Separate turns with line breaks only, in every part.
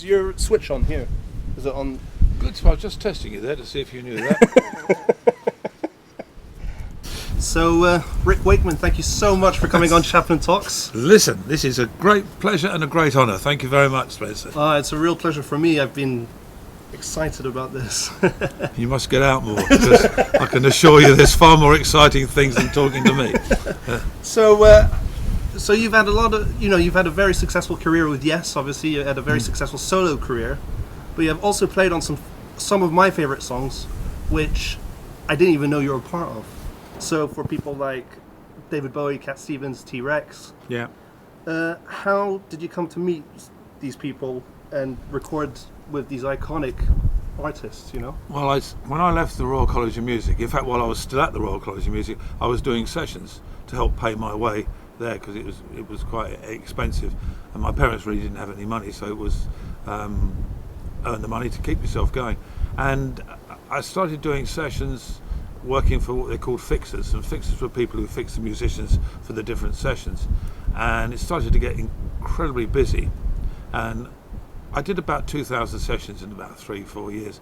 your switch on here? Is it on?
Good, so I was just testing you there to see if you knew that.
So, Rick Wakeman, thank you so much for coming on Chaplain Talks.
Listen, this is a great pleasure and a great honour. Thank you very much, Spencer.
It's a real pleasure for me. I've been excited about this.
You must get out more, because I can assure you there's far more exciting things than talking to me.
So you've had a lot of, you've had a very successful career with Yes, obviously. You had a very successful solo career, but you have also played on some of my favorite songs, which I didn't even know you were a part of. So for people like David Bowie, Cat Stevens, T-Rex,
Yeah.
how did you come to meet these people and record with these iconic artists,
Well, when I left the Royal College of Music, in fact, while I was still at the Royal College of Music, I was doing sessions to help pay my way there, because it was quite expensive, and my parents really didn't have any money, so it was earn the money to keep yourself going. And I started doing sessions working for what they called fixers, and fixers were people who fixed the musicians for the different sessions, and it started to get incredibly busy, and I did about 2,000 sessions in about 3-4 years.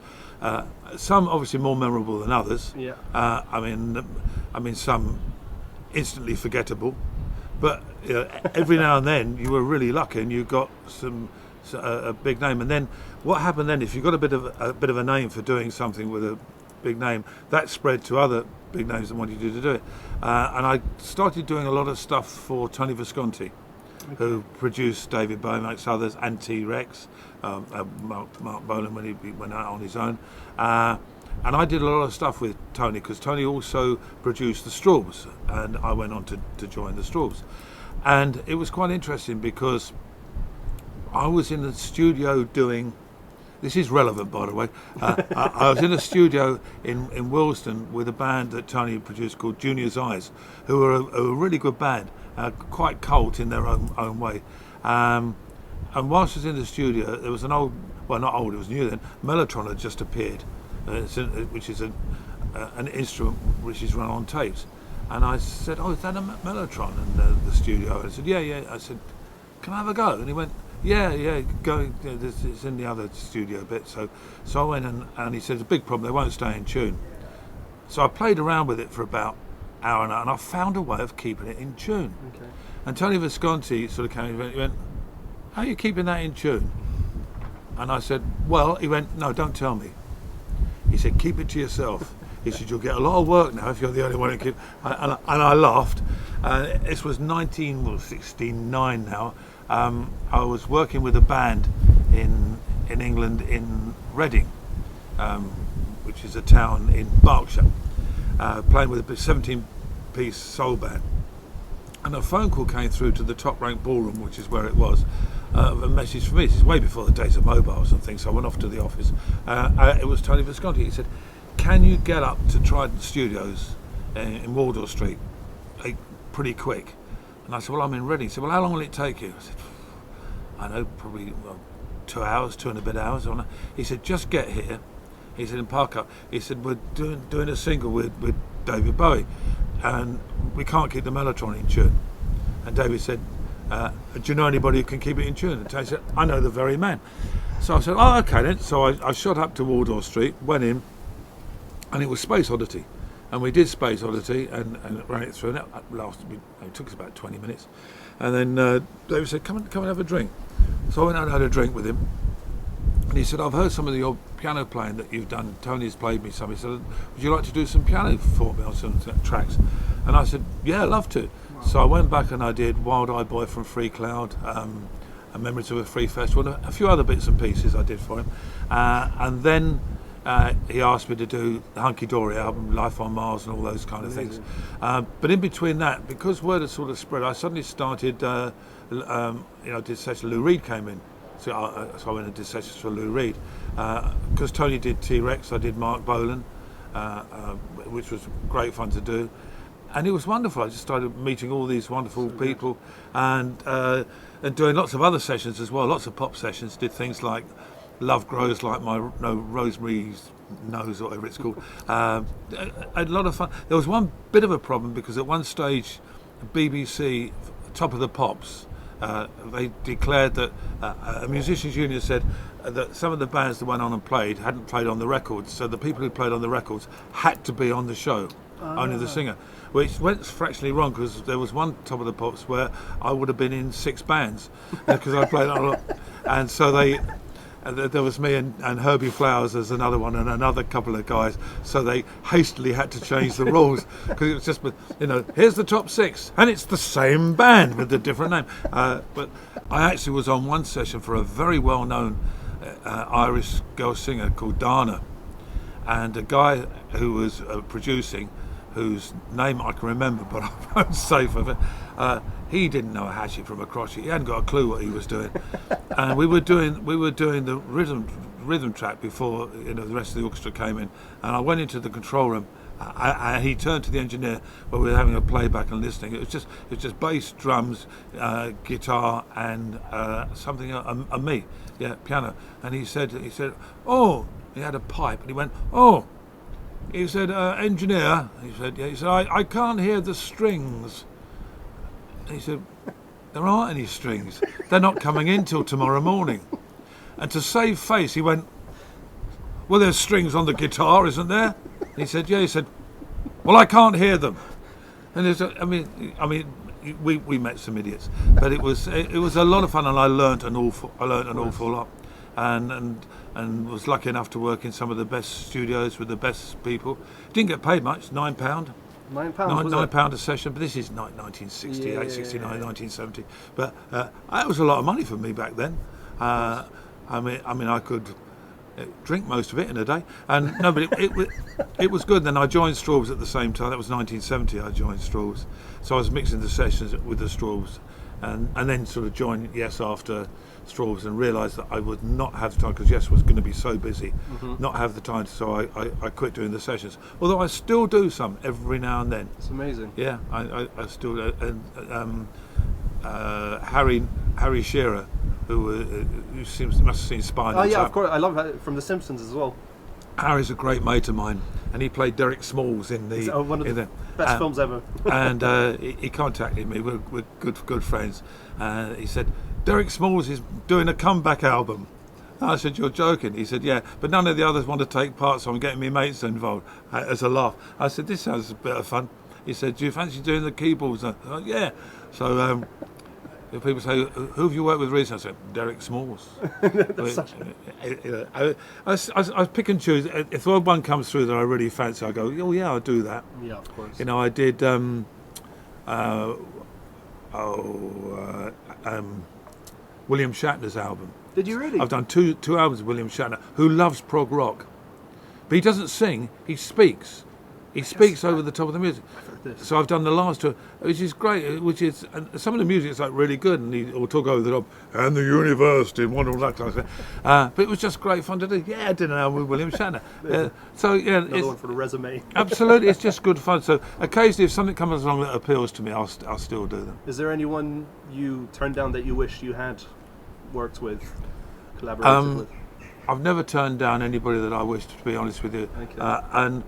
Some obviously more memorable than others.
Yeah.
I mean some instantly forgettable, but every now and then you were really lucky and you got a big name. And then what happened then? If you got a bit of a name for doing something with a big name, that spread to other big names that wanted you to do it. And I started doing a lot of stuff for Tony Visconti, who produced David Bowie, amongst others, and T-Rex, Mark Bolan when he went out on his own. And I did a lot of stuff with Tony, because Tony also produced the Straubs, and I went on to join the Straubs. And it was quite interesting, because I was in the studio doing, this is relevant by the way, I was in a studio in Willesden with a band that Tony produced called Junior's Eyes, who were a really good band, quite cult in their own way. And whilst I was in the studio, there was an old, well not old, it was new then, Mellotron had just appeared, which is an instrument which is run on tapes. And I said, "Oh, is that a Mellotron in the studio?" And I said, "Yeah." I said, "Can I have a go?" And he went, Yeah, go. It's in the other studio bit. So I went and he said, "It's a big problem. They won't stay in tune." So I played around with it for about an hour and I found a way of keeping it in tune.
Okay.
And Tony Visconti sort of came and he went, "How are you keeping that in tune?" And I said, "Well," he went, "No, don't tell me." He said, "Keep it to yourself." He said, "You'll get a lot of work now if you're the only one who keep." And I laughed. This was 1969 now. I was working with a band in England, in Reading, which is a town in Berkshire, playing with a 17-piece soul band. And a phone call came through to the Top Rank Ballroom, which is where it was, a message for me. This is way before the days of mobiles and things, so I went off to the office. It was Tony Visconti. He said, "Can you get up to Trident Studios in Wardour Street pretty quick?" And I said, "Well, I'm in Reading." He said, "Well, how long will it take you?" I said, "I know, probably 2 hours, 2 and a bit hours." He said, "Just get here." He said, "And park up." He said, "We're doing a single with David Bowie, and we can't keep the Mellotron in tune." And David said, "Do you know anybody who can keep it in tune?" And Tony said, "I know the very man." So I said, "Oh, okay then." So I shot up to Wardour Street, went in, and it was Space Oddity. And we did Space Oddity and ran it through, and it took us about 20 minutes. And then David said, come and have a drink. So I went out and had a drink with him. And he said, "I've heard some of your piano playing that you've done. Tony's played me some." He said, "Would you like to do some piano for me on some tracks?" And I said, "Yeah, I'd love to." Wow. So I went back and I did Wild Eye Boy from Free Cloud, a Memories of a Free Festival, and a few other bits and pieces I did for him. And then he asked me to do the Hunky Dory album, Life on Mars, and all those kind of things. But in between that, because word had sort of spread, I suddenly started, did sessions. Lou Reed came in, so I went and did sessions for Lou Reed. Because Tony did T-Rex, I did Mark Bolan, which was great fun to do. And it was wonderful. I just started meeting all these wonderful people and doing lots of other sessions as well, lots of pop sessions, did things like Love Grows Like My Rosemary's Nose, or whatever it's called. A lot of fun. There was one bit of a problem because at one stage, BBC, Top of the Pops, they declared that a musicians union said that some of the bands that went on and played hadn't played on the records, so the people who played on the records had to be on the show, only the singer, which went fractionally wrong, because there was one Top of the Pops where I would have been in 6 bands because I played on a lot, and so there was me and Herbie Flowers as another one, and another couple of guys. So they hastily had to change the rules, because it was just, here's the top 6, and it's the same band with a different name. But I actually was on one session for a very well-known Irish girl singer called Dana, and a guy who was producing, whose name I can remember, but I won't say for it. He didn't know a hatchet from a crotchet. He hadn't got a clue what he was doing. And we were doing the rhythm track before the rest of the orchestra came in. And I went into the control room. And he turned to the engineer while we were having a playback and listening. It was just bass, drums, guitar, and something me, piano. And he said, oh, he had a pipe, and he went, oh. He said, engineer, he said, I can't hear the strings. He said, there aren't any strings. They're not coming in till tomorrow morning. And to save face, he went, well, there's strings on the guitar, isn't there? He said, yeah. He said, well, I can't hear them. And we met some idiots, but it was a lot of fun, and I learnt an awful lot, and was lucky enough to work in some of the best studios with the best people. Didn't get paid much, £9.
£9.
£9 a session, but this is 1968, 69, 1970. But that was a lot of money for me back then. I could drink most of it in a day, and no, but it was good. Then I joined Straws at the same time. That was 1970. I joined Straws, so I was mixing the sessions with the Straws, and then sort of joined Yes after Straws, and realised that I would not have the time, because Yes was going to be so busy, not have the time. So I quit doing the sessions. Although I still do some every now and then.
It's amazing.
Yeah, I still do. And Harry Shearer, who must have seen Spinal Tap.
Oh yeah, of course. I love it from The Simpsons as well.
Harry's a great mate of mine, and he played Derek Smalls in the
one of the best films ever.
And he contacted me. We're good friends. He said, Derek Smalls is doing a comeback album. I said, you're joking? He said, yeah, but none of the others want to take part, so I'm getting my mates involved, as a laugh. I said, this sounds a bit of fun. He said, do you fancy doing the keyboards? I said, yeah. So if people say, who have you worked with recently? I said, Derek Smalls. I pick and choose. If one comes through that I really fancy, I go, oh yeah, I'll do that.
Yeah, of course.
I did William Shatner's album.
Did you really?
I've done two albums of William Shatner, who loves prog rock, but he doesn't sing. He speaks. He speaks over the top of the music. So I've done the last two, which is great. And some of the music is like really good, and he'll talk over the top. And the universe did wonderful, that kind of thing. But it was just great fun to do. Yeah, I did an album with William Shatner.
Another one for the resume.
Absolutely, it's just good fun. So occasionally, if something comes along that appeals to me, I'll still do them.
Is there anyone you turned down that you wished you had worked with, collaborated with?
I've never turned down anybody that I wished, to be honest with you.
Okay.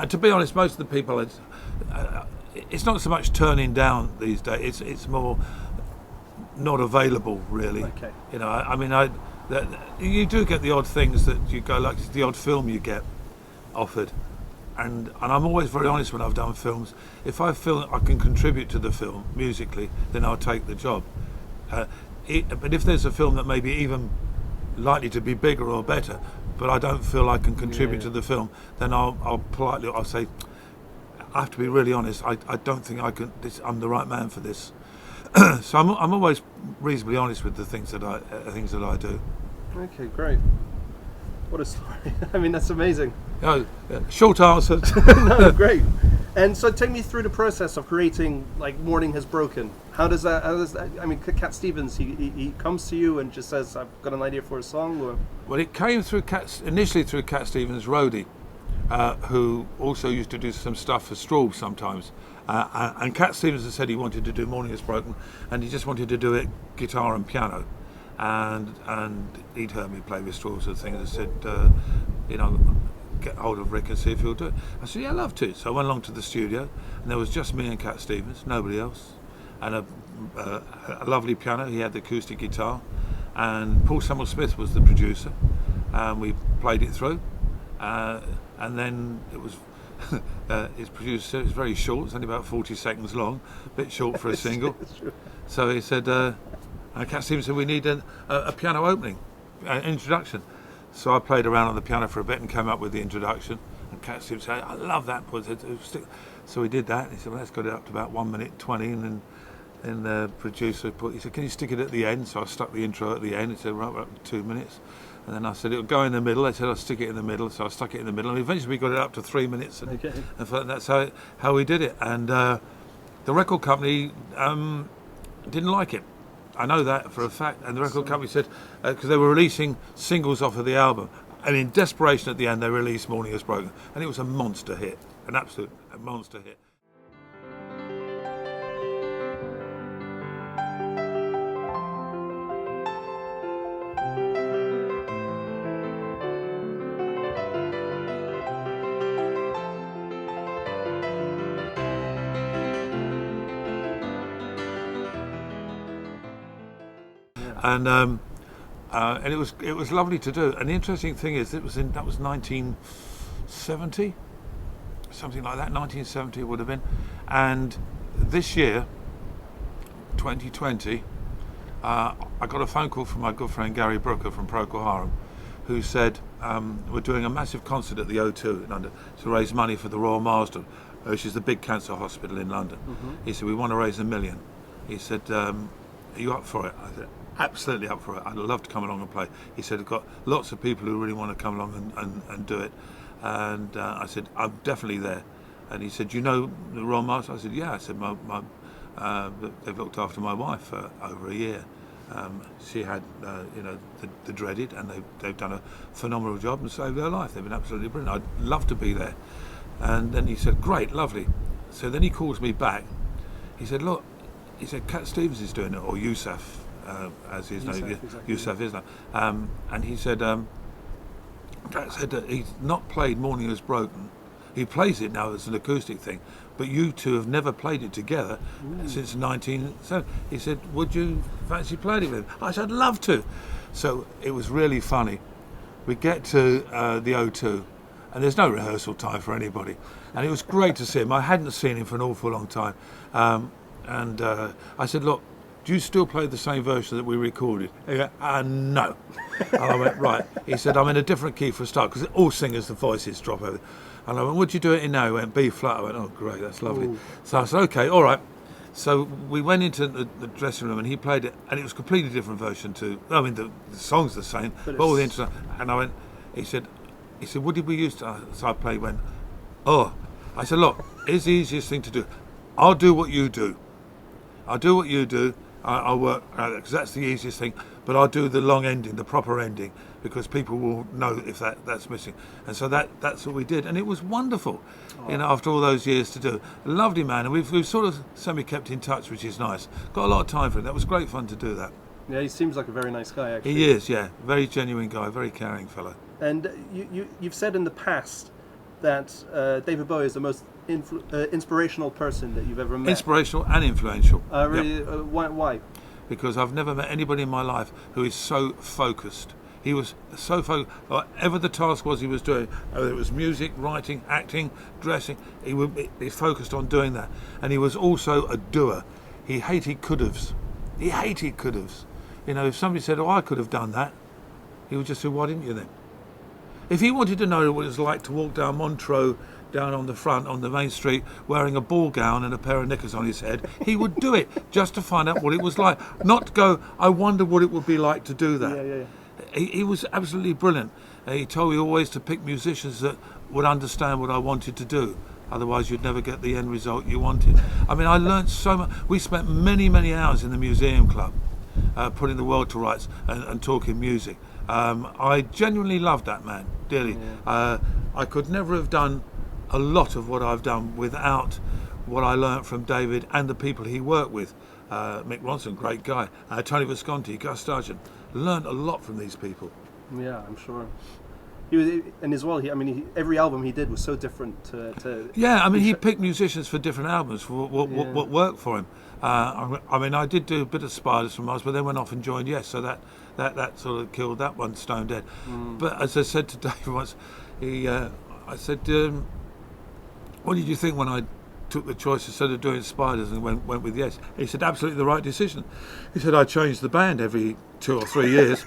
To be honest, most of the people, it's not so much turning down these days. It's more not available, really.
Okay.
You do get the odd things that you go, like the odd film you get offered, and I'm always very honest when I've done films. If I feel that I can contribute to the film musically, then I'll take the job. But if there's a film that may be even likely to be bigger or better, but I don't feel I can contribute to the film, then I'll politely say, I have to be really honest. I don't think I can. I'm the right man for this. So I'm always reasonably honest with the things that I do.
Okay, great. What a story! I mean, that's amazing.
Short answer.
No, great. And so, take me through the process of creating, like, Morning Has Broken. How does that? I mean, Cat Stevens, he comes to you and just says, "I've got an idea for a song." Or?
Well, it came initially through Cat Stevens' roadie, who also used to do some stuff for Straub sometimes. And Cat Stevens had said he wanted to do Morning Has Broken, and he just wanted to do it guitar and piano. And he'd heard me play with Straubs and things, and said, get hold of Rick and see if he'll do it. I said, yeah, I'd love to. So I went along to the studio, and there was just me and Cat Stevens, nobody else. and a lovely piano. He had the acoustic guitar, and Paul Samuel Smith was the producer, and we played it through, and then it was his producer said it was very short. It's only about 40 seconds long, a bit short for a single. So he said, Cat Stevens said, we need a piano opening, introduction. So I played around on the piano for a bit and came up with the introduction. And Cat Stevens said, I love that. So we did that. He said, well, let's get it up to about 1:20. And then the producer he said, can you stick it at the end? So I stuck the intro at the end. He said, right, we're up to 2 minutes. And then I said, it'll go in the middle. I said, I'll stick it in the middle. So I stuck it in the middle. And eventually we got it up to 3 minutes. And that's how we did it. And the record company didn't like it. I know that for a fact. And the record company said, because they were releasing singles off of the album. And in desperation at the end, they released Morning Is Broken. And it was a monster hit, an absolute monster hit. And it was lovely to do. And the interesting thing is, that was 1970, something like that. 1970 it would have been. And this year, 2020, I got a phone call from my good friend Gary Brooker from Procol Harum, who said we're doing a massive concert at the O2 in London to raise money for the Royal Marsden, which is the big cancer hospital in London. He said, we want to raise $1 million. He said, are you up for it? I said, absolutely up for it. I'd love to come along and play. He said, I've got lots of people who really want to come along and do it. And I said, I'm definitely there. And he said, you know the Royal Marsden? I said, yeah. I said, they've looked after my wife for over a year. She had, the dreaded, and they've done a phenomenal job and saved her life. They've been absolutely brilliant. I'd love to be there. And then he said, great, lovely. So then he calls me back. He said, look, he said, Cat Stevens is doing it, or Yusuf, as his name,
exactly.
Yusuf Islam. And he said, Cat said that he's not played Morning Is Broken. He plays it now as an acoustic thing, but you two have never played it together since 1970. He said, would you fancy playing it with him? I said, I'd love to. So it was really funny. We get to the O2, and there's no rehearsal time for anybody. And it was great to see him. I hadn't seen him for an awful long time. And I said, look, do you still play the same version that we recorded? He went, no. And I went, right. He said, I'm in a different key for a start, because all singers, the voices drop over. And I went, would you do it in now? He went, B flat. I went, oh, great, that's lovely. Ooh. So I said, okay, all right. So we went into the dressing room and he played it, and it was a completely different version to, I mean, the song's the same, but all the interesting. And I went, he said, what did we use to, so I played, went, oh. I said, look, it's the easiest thing to do. I'll do what you do. I'll do what you do. I'll work, because that's the easiest thing, but I'll do the long ending, the proper ending, because people will know if that's missing. And so that's what we did, and it was wonderful, after all those years to do. A lovely man, and we've sort of semi-kept in touch, which is nice. Got a lot of time for it. That was great fun to do that.
Yeah, he seems like a very nice guy, actually.
He is, yeah. Very genuine guy, very caring fellow.
And you've said in the past that David Bowie is the most inspirational person that you've ever met. Inspirational
and influential.
Really?
Yep.
Why?
Because I've never met anybody in my life who is so focused. He was so focused. Whatever the task was he was doing, whether it was music, writing, acting, dressing, he would be focused on doing that. And he was also a doer. He hated could-haves. He hated could-haves. If somebody said, I could have done that, he would just say, why didn't you then? If he wanted to know what it was like to walk down Montreux, down on the front, on the main street, wearing a ball gown and a pair of knickers on his head, he would do it just to find out what it was like. Not to go, I wonder what it would be like to do that.
Yeah.
He was absolutely brilliant. He told me always to pick musicians that would understand what I wanted to do. Otherwise, you'd never get the end result you wanted. I mean, I learned so much. We spent many, many hours in the museum club, putting the world to rights and talking music. I genuinely loved that man, dearly. Yeah. I could never have done a lot of what I've done without what I learnt from David and the people he worked with. Mick Ronson, great guy. Tony Visconti, Gus Sargent. Learned a lot from these people.
Yeah, I'm sure. He was, and as well, every album he did was so different to
yeah, he picked musicians for different albums for what worked for him. I mean, I did do a bit of Spiders from Mars, but then went off and joined Yes, so that sort of killed that one stone dead. But as I said to Dave once, I said, what did you think when I took the choice instead of doing Spiders and went with Yes? He said, absolutely the right decision. He said, I changed the band every 2 or 3 years.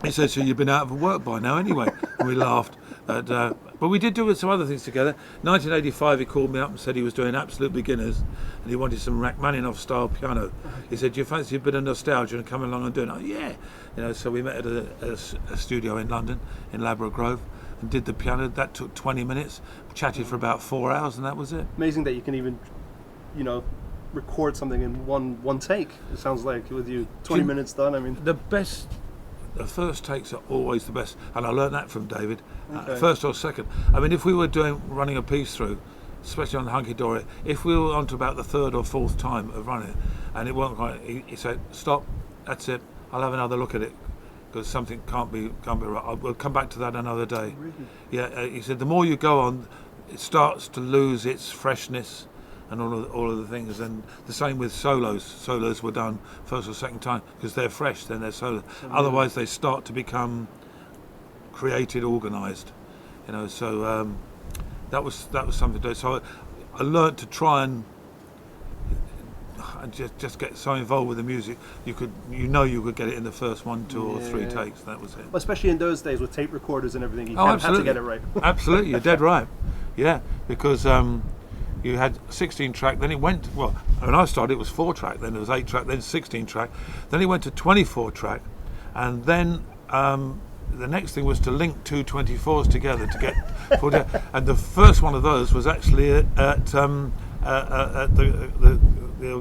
He said, so you've been out of work by now anyway. And we laughed. But we did do some other things together. 1985, he called me up and said he was doing Absolute Beginners and he wanted some Rachmaninoff style piano. He said, do you fancy a bit of nostalgia and coming along and doing it? Oh, yeah. You know, so we met at a studio in London, in Ladbroke Grove, and did the piano. That took 20 minutes, chatted for about 4 hours, and that was it.
Amazing that you can even, record something in one take. It sounds like with you, 20 minutes done. I mean,
the first takes are always the best, and I learned that from David.
Okay.
First or second. I mean, if we were running a piece through, especially on the Hunky Dory, if we were on to about the third or fourth time of running it, and it wasn't quite, he said, "Stop, that's it. I'll have another look at it because something can't be right. We'll come back to that another day."
Really?
Yeah, he said, the more you go on, it starts to lose its freshness and all of the things, and the same with solos. Solos were done first or second time because they're fresh, then they're solo. Otherwise, they start to become created, organised. So that was something to do. So I learnt to try and just get so involved with the music. You could get it in the first 1, 2 or 3 takes. That was it.
Well, especially in those days with tape recorders and everything, you
had
to get it right.
Absolutely, you're dead right. Yeah, because you had 16 track, then it went, well, when I started it was 4 track, then it was 8 track, then 16 track, then it went to 24 track, and then the next thing was to link 2 24s together to get and the first one of those was actually at the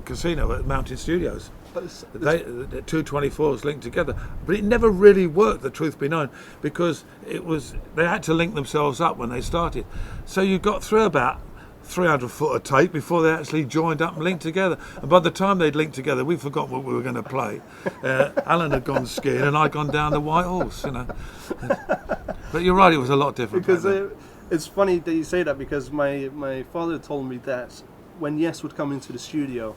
casino at Mountain Studios. The 2 24s linked together, but it never really worked, the truth be known, because they had to link themselves up when they started, so you got through about 300 foot of tape before they actually joined up and linked together. And by the time they'd linked together, we forgot what we were going to play. Alan had gone skiing and I'd gone down the White Horse, But you're right, it was a lot different.
Because it's funny that you say that, because my father told me that when Yes would come into the studio,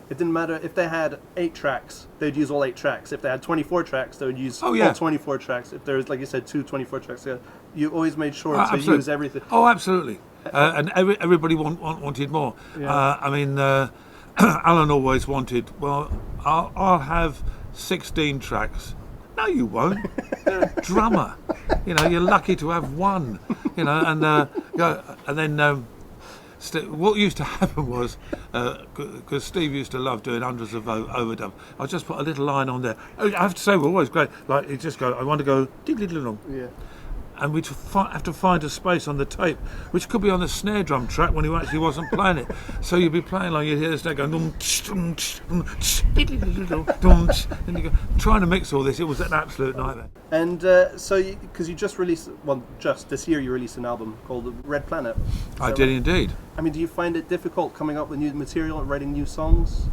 it didn't matter if they had 8 tracks, they'd use all 8 tracks. If they had 24 tracks, they would use all 24 tracks. If there was, like you said, 2 24 tracks, you always made sure to use everything.
Oh, absolutely. And everybody wanted more.
Yeah.
I mean, Alan always wanted, well, I'll have 16 tracks. No, you won't. You're a drummer. You're lucky to have one. And then what used to happen was, because Steve used to love doing hundreds of overdub, I'll just put a little line on there. I have to say, we're always great. Like, you just go, I want to go, diddly-diddly-dong.
Yeah.
And we'd have to find a space on the tape, which could be on the snare drum track when he actually wasn't playing it. So you'd be playing like you'd hear the snare going, and you go, trying to mix all this. It was an absolute nightmare.
And because you just released, just this year you released an album called Red Planet.
I did indeed.
I mean, do you find it difficult coming up with new material and writing new songs?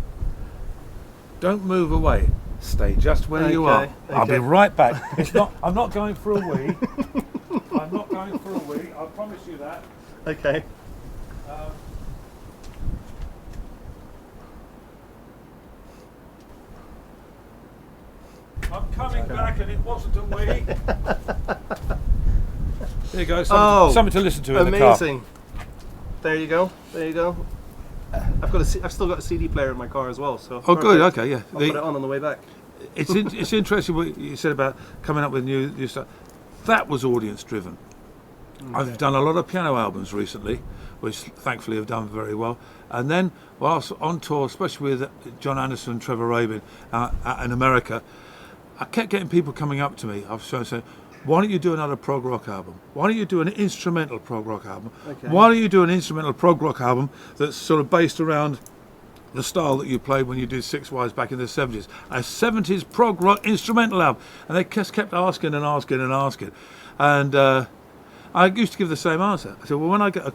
Don't move away. Stay just where you are. I'll be right back. I'm not going for a wee. I'm not going for a wee. I promise you that.
Okay.
I'm coming back, and it wasn't a wee. There you go. Something to listen to in the car.
Amazing. There you go. I've still got a CD player in my car as well. So.
Oh, good. Okay, yeah.
I'll put it on the way back.
It's interesting what you said about coming up with new stuff. That was audience driven. Okay. I've done a lot of piano albums recently, which thankfully have done very well. And then whilst on tour, especially with John Anderson and Trevor Rabin in America, I kept getting people coming up to me. I was saying, why don't you do another prog rock album? Why don't you do an instrumental prog rock album? Okay. Why don't you do an instrumental prog rock album that's sort of based around the style that you played when you did Six Wives back in the 70s? A 70s prog rock instrumental album. And they just kept asking and asking and asking. And I used to give the same answer. I said, well, when I get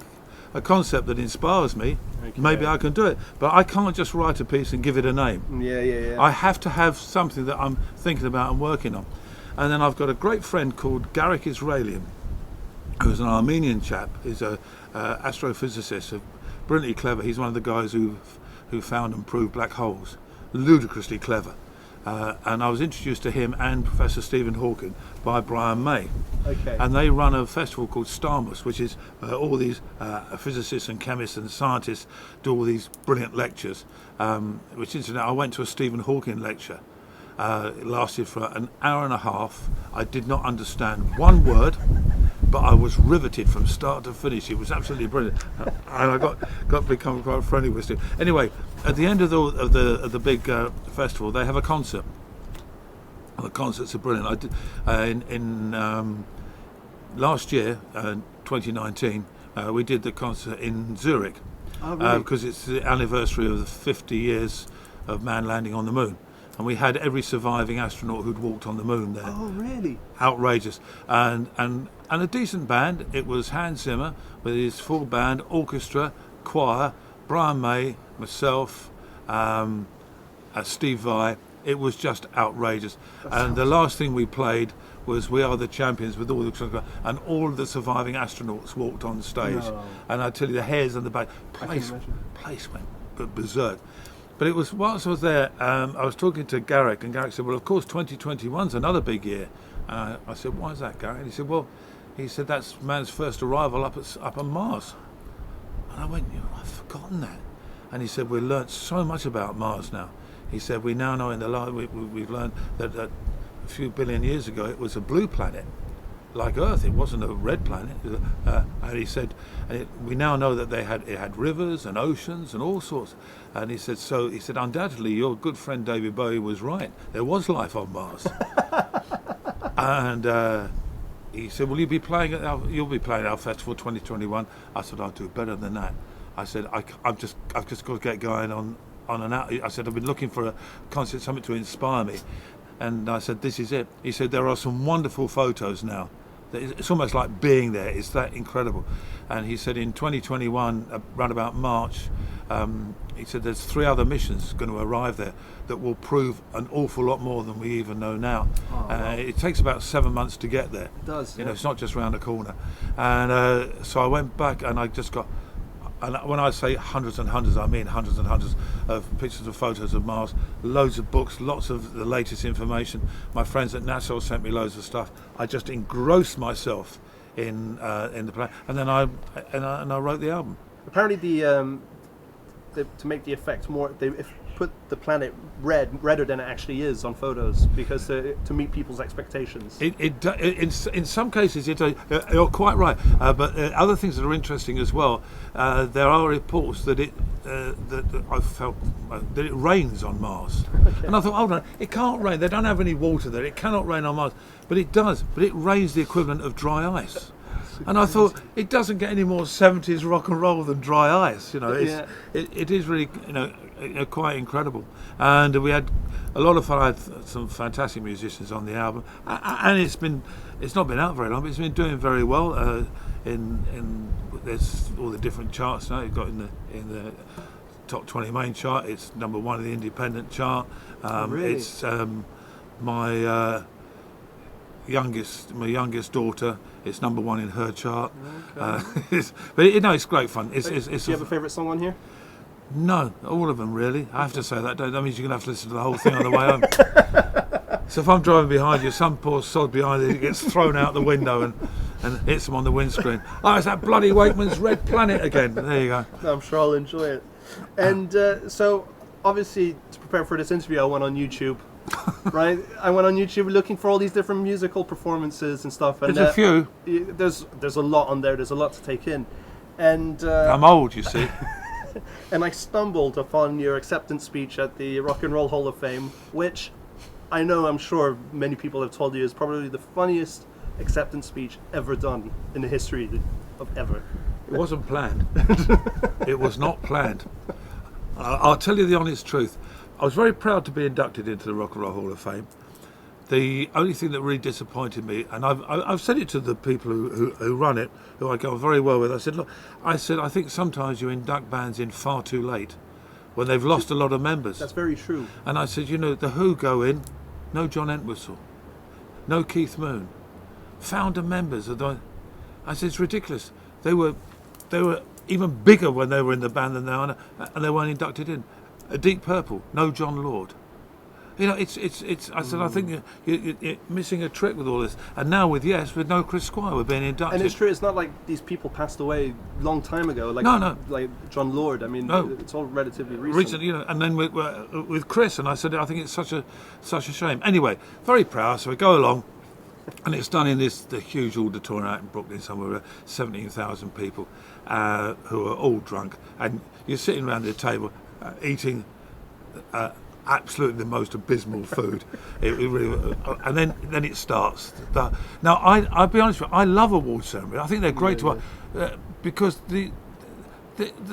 a concept that inspires me, maybe I can do it. But I can't just write a piece and give it a name.
Yeah.
I have to have something that I'm thinking about and working on. And then I've got a great friend called Garrick Israelian, who's an Armenian chap. He's a astrophysicist, brilliantly clever. He's one of the guys who who found and proved black holes. Ludicrously clever. And I was introduced to him and Professor Stephen Hawking by Brian May.
Okay.
And they run a festival called Starmus, which is all these physicists and chemists and scientists do all these brilliant lectures. Which incidentally, I went to a Stephen Hawking lecture. It lasted for an hour and a half. I did not understand one word, but I was riveted from start to finish. It was absolutely brilliant, and I got to become quite friendly with Steve. Anyway, at the end of the big festival, they have a concert. And the concerts are brilliant. I did in last year, 2019, we did the concert in Zurich.
Oh, really?
Because it's the anniversary of the 50 years of man landing on the moon. And we had every surviving astronaut who'd walked on the moon there.
Oh, really?
Outrageous. And a decent band. It was Hans Zimmer with his full band, orchestra, choir, Brian May, myself, Steve Vai. It was just outrageous. And the last thing we played was We Are the Champions with all the, and all of the surviving astronauts walked on stage.
No.
And I tell you, the hairs on the back, place went berserk. But it was, whilst I was there, I was talking to Garrick, and Garrick said, well, of course, 2021's another big year. I said, why is that, Garrick? And he said, well, that's man's first arrival up on Mars. And I went, I've forgotten that. And he said, we've learnt so much about Mars now. He said, we now know we've learned that a few billion years ago it was a blue planet, like Earth. It wasn't a red planet. And he said, we now know that it had rivers and oceans and all sorts. And he said, undoubtedly your good friend David Bowie was right. There was life on Mars. And he said, will you be playing you'll be playing at our festival 2021? I said, I'll do better than that. I said, I've just got to get going on an out. I said, I've been looking for a concert, something to inspire me. And I said, this is it. He said, there are some wonderful photos now. It's almost like being there. It's that incredible. And he said in 2021, around about March, he said there's 3 other missions going to arrive there that will prove an awful lot more than we even know now.
Oh, wow.
It takes about 7 months to get there.
It does.
You know, it's not just round the corner. And so I went back and I just got, and when I say hundreds and hundreds, I mean hundreds and hundreds of pictures and photos of Mars, loads of books, lots of the latest information. My friends at NASA sent me loads of stuff. I just engrossed myself in the planet, and then I wrote the album.
Apparently, to make the effect more, they put the planet redder than it actually is on photos, because to meet people's expectations.
In some cases, you're quite right. But other things that are interesting as well. There are reports that that I felt that it rains on Mars,
Okay.
and I thought, hold on, it can't rain. They don't have any water there. It cannot rain on Mars, but it does. But it rains the equivalent of dry ice. And I thought, it doesn't get any more 70s rock and roll than dry ice. You know, it is really, quite incredible. And we had a lot of fun. I had some fantastic musicians on the album, and it's not been out very long, but it's been doing very well. There's all the different charts now. You've got in the top 20 main chart. It's number 1 in the independent chart.
Really?
It's my youngest daughter. It's number 1 in her chart.
Okay.
But it's great fun. Do
you have a favourite song on here?
No, all of them really. I have to say that. That means you're going to have to listen to the whole thing on the way home. So if I'm driving behind you, some poor sod behind you gets thrown out the window and hits them on the windscreen. Oh, it's that bloody Wakeman's Red Planet again. There you go.
I'm sure I'll enjoy it. And so, obviously, to prepare for this interview, I went on YouTube. Right, I went on YouTube looking for all these different musical performances and stuff. And
there's a few.
There's a lot on there. There's a lot to take in. And
I'm old, you see.
And I stumbled upon your acceptance speech at the Rock and Roll Hall of Fame, which I'm sure many people have told you is probably the funniest acceptance speech ever done in the history of ever.
It wasn't planned. It was not planned. I'll tell you the honest truth. I was very proud to be inducted into the Rock and Roll Hall of Fame. The only thing that really disappointed me, and I've said it to the people who run it, who I go very well with, I said, I think sometimes you induct bands in far too late, when they've lost a lot of members.
That's very true.
And I said, the Who go in, no John Entwistle, no Keith Moon, founder members of the. I said, it's ridiculous. They were even bigger when they were in the band than they are now, and they weren't inducted in. A Deep Purple, no John Lord. You know, it's. I said, I think you're missing a trick with all this. And now with Yes, with no Chris Squire, we're being inducted.
And it's true. It's not like these people passed away long time ago. Like
No.
like John Lord. I mean,
No.
it's all relatively recent.
You know, and then with Chris, and I said, I think it's such a shame. Anyway, very proud. So we go along, and it's done in the huge auditorium out in Brooklyn, somewhere 17,000 people who are all drunk, and you're sitting around the table eating. Absolutely the most abysmal food. It really, and then it starts. Now I'll be honest with you, I love award ceremony. I think they're great because the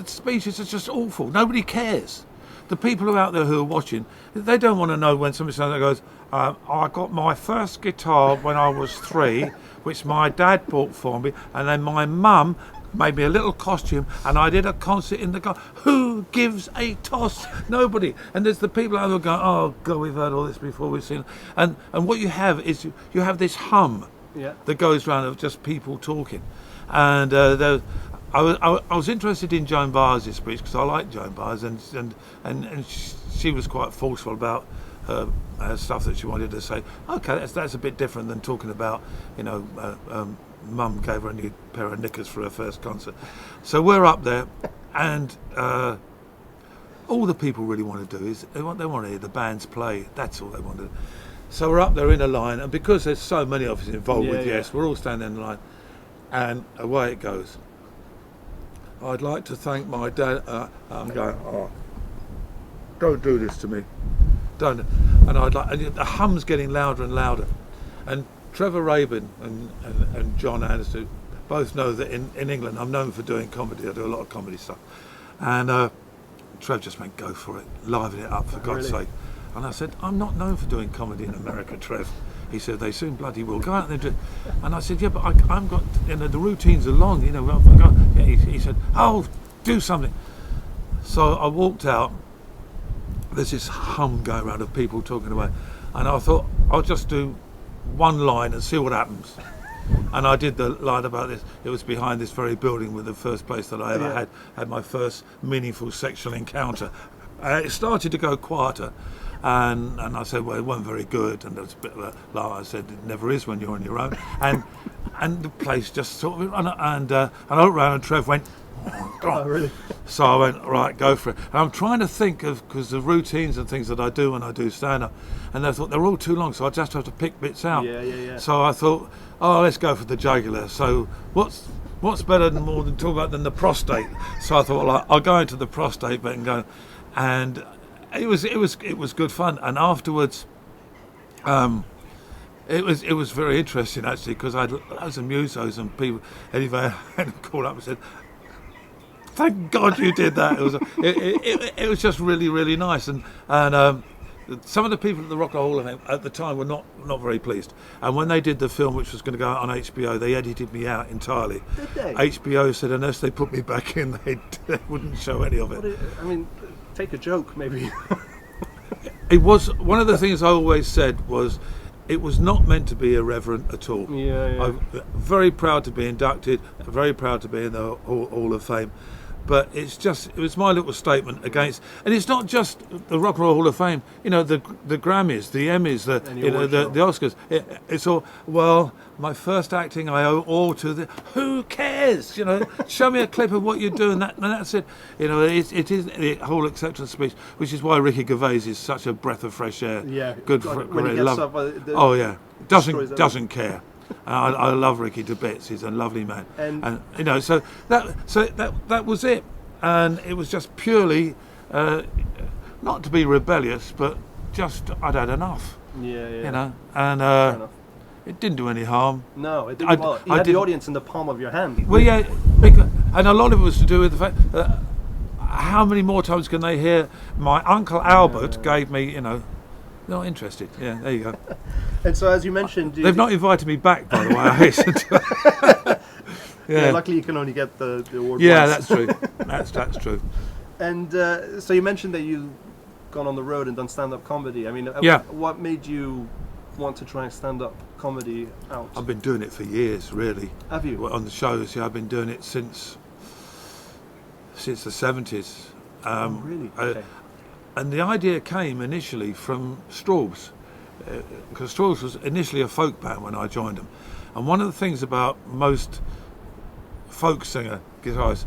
speeches are just awful. Nobody cares. The people who are out there who are watching, they don't want to know when somebody stands there and goes, I got my first guitar when I was 3, which my dad bought for me, and then my mum made me a little costume and I did a concert in the car. Who gives a toss? Nobody. And there's the people out there going, oh God, we've heard all this before, we've seen it. And what you have is you have this hum that goes around of just people talking. And I was interested in Joan Baez's speech because I like Joan Baez, and she was quite forceful about her stuff that she wanted to say. Okay, that's a bit different than talking about, you know, Mum gave her a new pair of knickers for her first concert. So we're up there, and all the people really want to do is they want to hear the bands play. That's all they want to do. So we're up there in a line, and because there's so many of us involved with Yes, we're all standing in the line, and away it goes. I'd like to thank my dad. I'm going, oh, don't do this to me. Don't. And and the hum's getting louder and louder. And Trevor Rabin and John Anderson both know that in England I'm known for doing comedy. I do a lot of comedy stuff. And Trev just went, go for it, liven it up for God's sake. And I said, I'm not known for doing comedy in America, Trev. He said, they soon bloody will. Go out there and do it. And I said, yeah, but I've got, you know, the routines are long, you know. He said, oh, do something. So I walked out. There's this hum going around of people talking away. And I thought, I'll just do one line and see what happens. And I did the line about this. It was behind this very building with the first place that I ever had my first meaningful sexual encounter. It started to go quieter, and I said, well, it wasn't very good, and there was a bit of a laugh. I said, it never is when you're on your own. And the place just sort of, and I looked around and Trev went, oh, really? So I went, right, go for it. And I'm trying to think of, because the routines and things that I do when I do stand-up, and I thought they're all too long, so I just have to pick bits out.
Yeah.
So I thought, oh, let's go for the jugular. So what's better than talk about than the prostate? So I thought, well, I'll go into the prostate bit and go, and it was good fun. And afterwards, it was very interesting actually, because I had loads of musos and people. Anyway, I called up and said, thank God you did that. It was just really, really nice. And some of the people at the Rock and Roll Hall of Fame at the time were not very pleased. And when they did the film, which was going to go out on HBO, they edited me out entirely.
Did they?
HBO said unless they put me back in, they wouldn't show any of it.
I mean, take a joke, maybe.
It was one of the things I always said was, it was not meant to be irreverent at all.
Yeah.
I'm very proud to be inducted, very proud to be in the Hall of Fame. But it was my little statement against, and it's not just the Rock and Roll Hall of Fame. You know, the Grammys, the Emmys, the Oscars. It's all, well, my first acting I owe all to the. Who cares? You know, show me a clip of what you're doing. And that's it. You know, it is the whole acceptance speech, which is why Ricky Gervais is such a breath of fresh air.
Yeah,
good
like
for
when he gets up,
oh yeah, doesn't care. I love Ricky to bits. He's a lovely man, and you know, so that was it, and it was just purely not to be rebellious, but just I'd had enough.
Yeah.
You know, and it didn't do any harm.
No, it didn't. You had the audience in the palm of your hand.
Well, yeah, and a lot of it was to do with the fact that how many more times can they hear my Uncle Albert gave me, you know. Not interested. Yeah, there you go.
And so, as you mentioned,
they've not invited me back, by the way. I hasten to.
Yeah, luckily you can only get the award.
Yeah,
once.
that's true. That's true.
And so you mentioned that you've gone on the road and done stand-up comedy. I mean, what made you want to try stand-up comedy out?
I've been doing it for years, really.
Have you?
On the shows, yeah, I've been doing it since the 70s.
Really? Okay.
And the idea came initially from Straub's, because Straub's was initially a folk band when I joined them. And one of the things about most folk singer guitarists,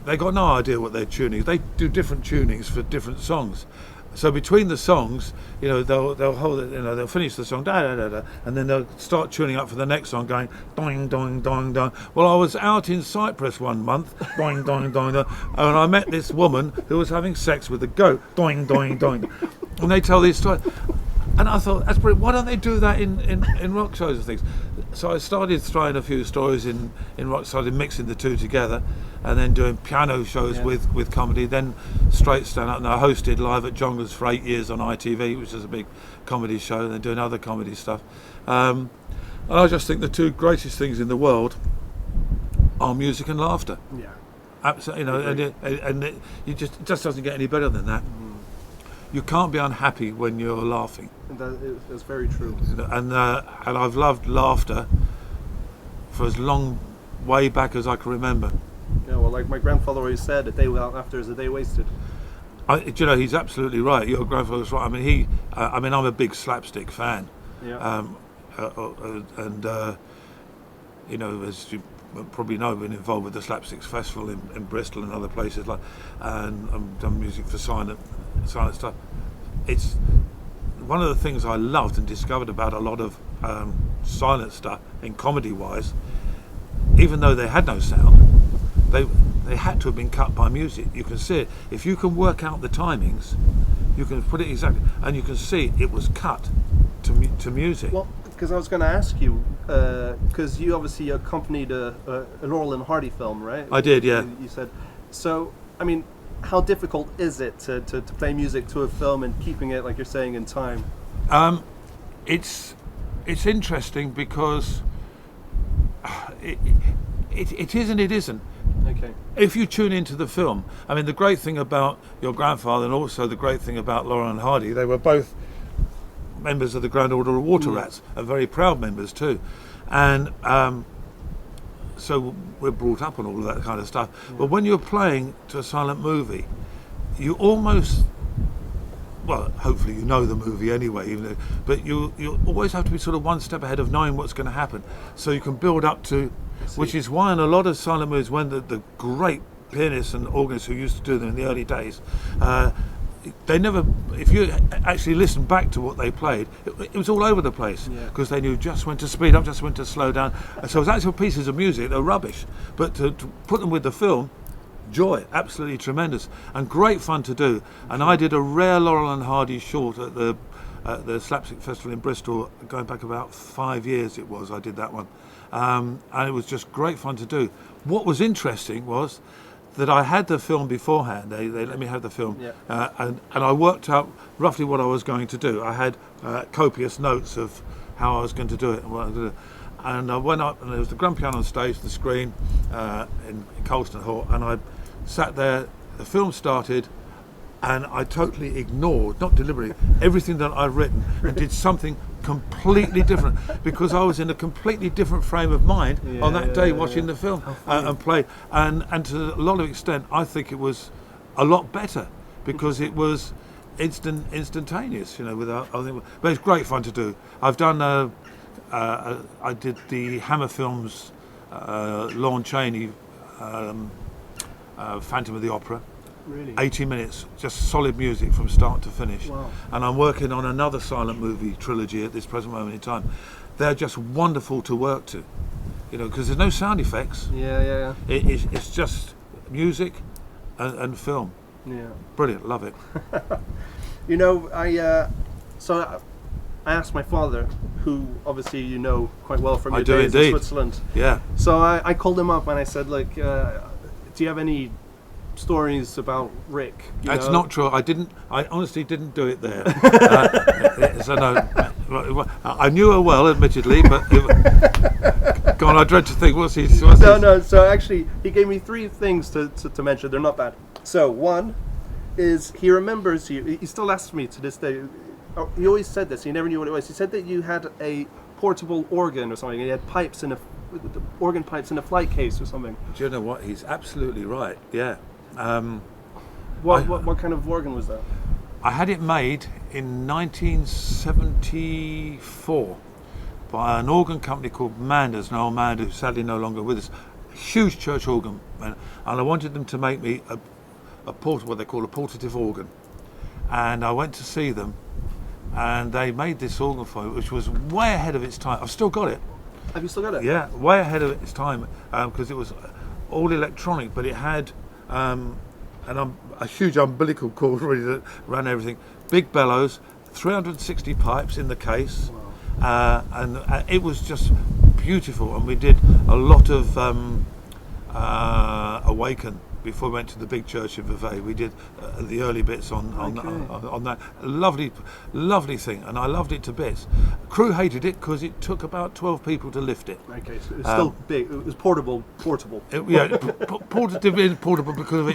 they got no idea what they're tuning. They do different tunings for different songs. So between the songs, they'll hold it, they'll finish the song, da da da da, and then they'll start tuning up for the next song, going doing doing doing doing. Well, I was out in Cyprus one month, doing doing doing, and I met this woman who was having sex with a goat, doing doing doing, and they tell these stories. And I thought, that's brilliant. Why don't they do that in rock shows and things? So I started trying a few stories in rock, started mixing the two together, and then doing piano shows with comedy, then straight stand-up. And I hosted Live at Jongleurs for 8 years on ITV, which is a big comedy show, and then doing other comedy stuff. And I just think the two greatest things in the world are music and laughter.
Yeah.
Absolutely, it just doesn't get any better than that. You can't be unhappy when you're laughing.
That's very true.
And I've loved laughter for as long way back as I can remember.
Yeah, well, like my grandfather always said, a day without laughter is a day wasted.
He's absolutely right. Your grandfather's right. I mean, I'm a big slapstick fan.
Yeah.
As you probably know, I've been involved with the Slapsticks Festival in Bristol and other places and I've done music for silent stuff. It's one of the things I loved and discovered about a lot of silent stuff in comedy wise. Even though they had no sound, they had to have been cut by music. You can see it if you can work out the timings. You can put it exactly, and you can see it was cut to music.
Well, because I was going to ask you, because you obviously accompanied a Laurel and Hardy film, right?
I did, yeah.
You said. So, I mean, how difficult is it to play music to a film and keeping it, like you're saying, in time?
It's interesting because it is and it isn't.
Okay.
If you tune into the film, I mean, the great thing about your grandfather and also the great thing about Laurel and Hardy, they were both members of the Grand Order of Water Rats, and very proud members too. And so we're brought up on all of that kind of stuff. Yeah. But when you're playing to a silent movie, you almost, well, hopefully you know the movie anyway, but you always have to be sort of one step ahead of knowing what's going to happen, so you can build up to, which is why in a lot of silent movies, when the great pianists and organists who used to do them in the early days, they never, if you actually listen back to what they played, it was all over the place, because they knew just when to speed up, just when to slow down. And so it was actual pieces of music, they're rubbish, but to put them with the film, joy, absolutely tremendous and great fun to do. And I did a rare Laurel and Hardy short at the Slapstick Festival in Bristol, going back about 5 years it was, I did that one. And it was just great fun to do. What was interesting was that I had the film beforehand. They let me have the film, and I worked out roughly what I was going to do. I had copious notes of how I was going to do it and what I was going to do. And I went up, and there was the grand piano on stage, the screen in Colston Hall, and I sat there. The film started, and I totally ignored, not deliberately, everything that I'd written and did something completely different, because I was in a completely different frame of mind on that day watching the film and played. And to a lot of extent, I think it was a lot better because it was instantaneous, without. But it's great fun to do. I've done. I did the Hammer Films, Lon Chaney, Phantom of the Opera.
Really?
80 minutes, just solid music from start to finish.
Wow.
And I'm working on another silent movie trilogy at this present moment in time. They're just wonderful to work to, because there's no sound effects.
Yeah.
It's just music and film.
Yeah.
Brilliant, love it.
I asked my father, who obviously you know quite well from your
I do
days
indeed.
in Switzerland.
Yeah.
So I called him up and I said, do you have any stories about Rick?
That's not true. I honestly didn't do it there. So no, I knew her well, admittedly, but go on. I dread to think. What's he?
No. So actually, he gave me 3 things to mention. They're not bad. So one is he remembers you. He still asks me to this day. He always said this. He never knew what it was. He said that you had a portable organ or something. He had pipes in organ pipes in a flight case or something.
Do you know what? He's absolutely right. Yeah.
What kind of organ was that?
I had it made in 1974 by an organ company called Manders, an old man who's sadly no longer with us. A huge church organ, and I wanted them to make me what they call a portative organ. And I went to see them, and they made this organ for me, which was way ahead of its time. I've still got it.
Have you still got it?
Yeah, way ahead of its time, because it was all electronic, but it had a huge umbilical cord really that ran everything. Big bellows, 360 pipes in the case.
Wow.
And it was just beautiful, and we did a lot of Awaken before we went to the big church in Vevey. We did the early bits on that lovely thing, and I loved it to bits. Crew hated it because it took about 12 people to lift it.
Okay, so it's still big. It was portable. Portable because of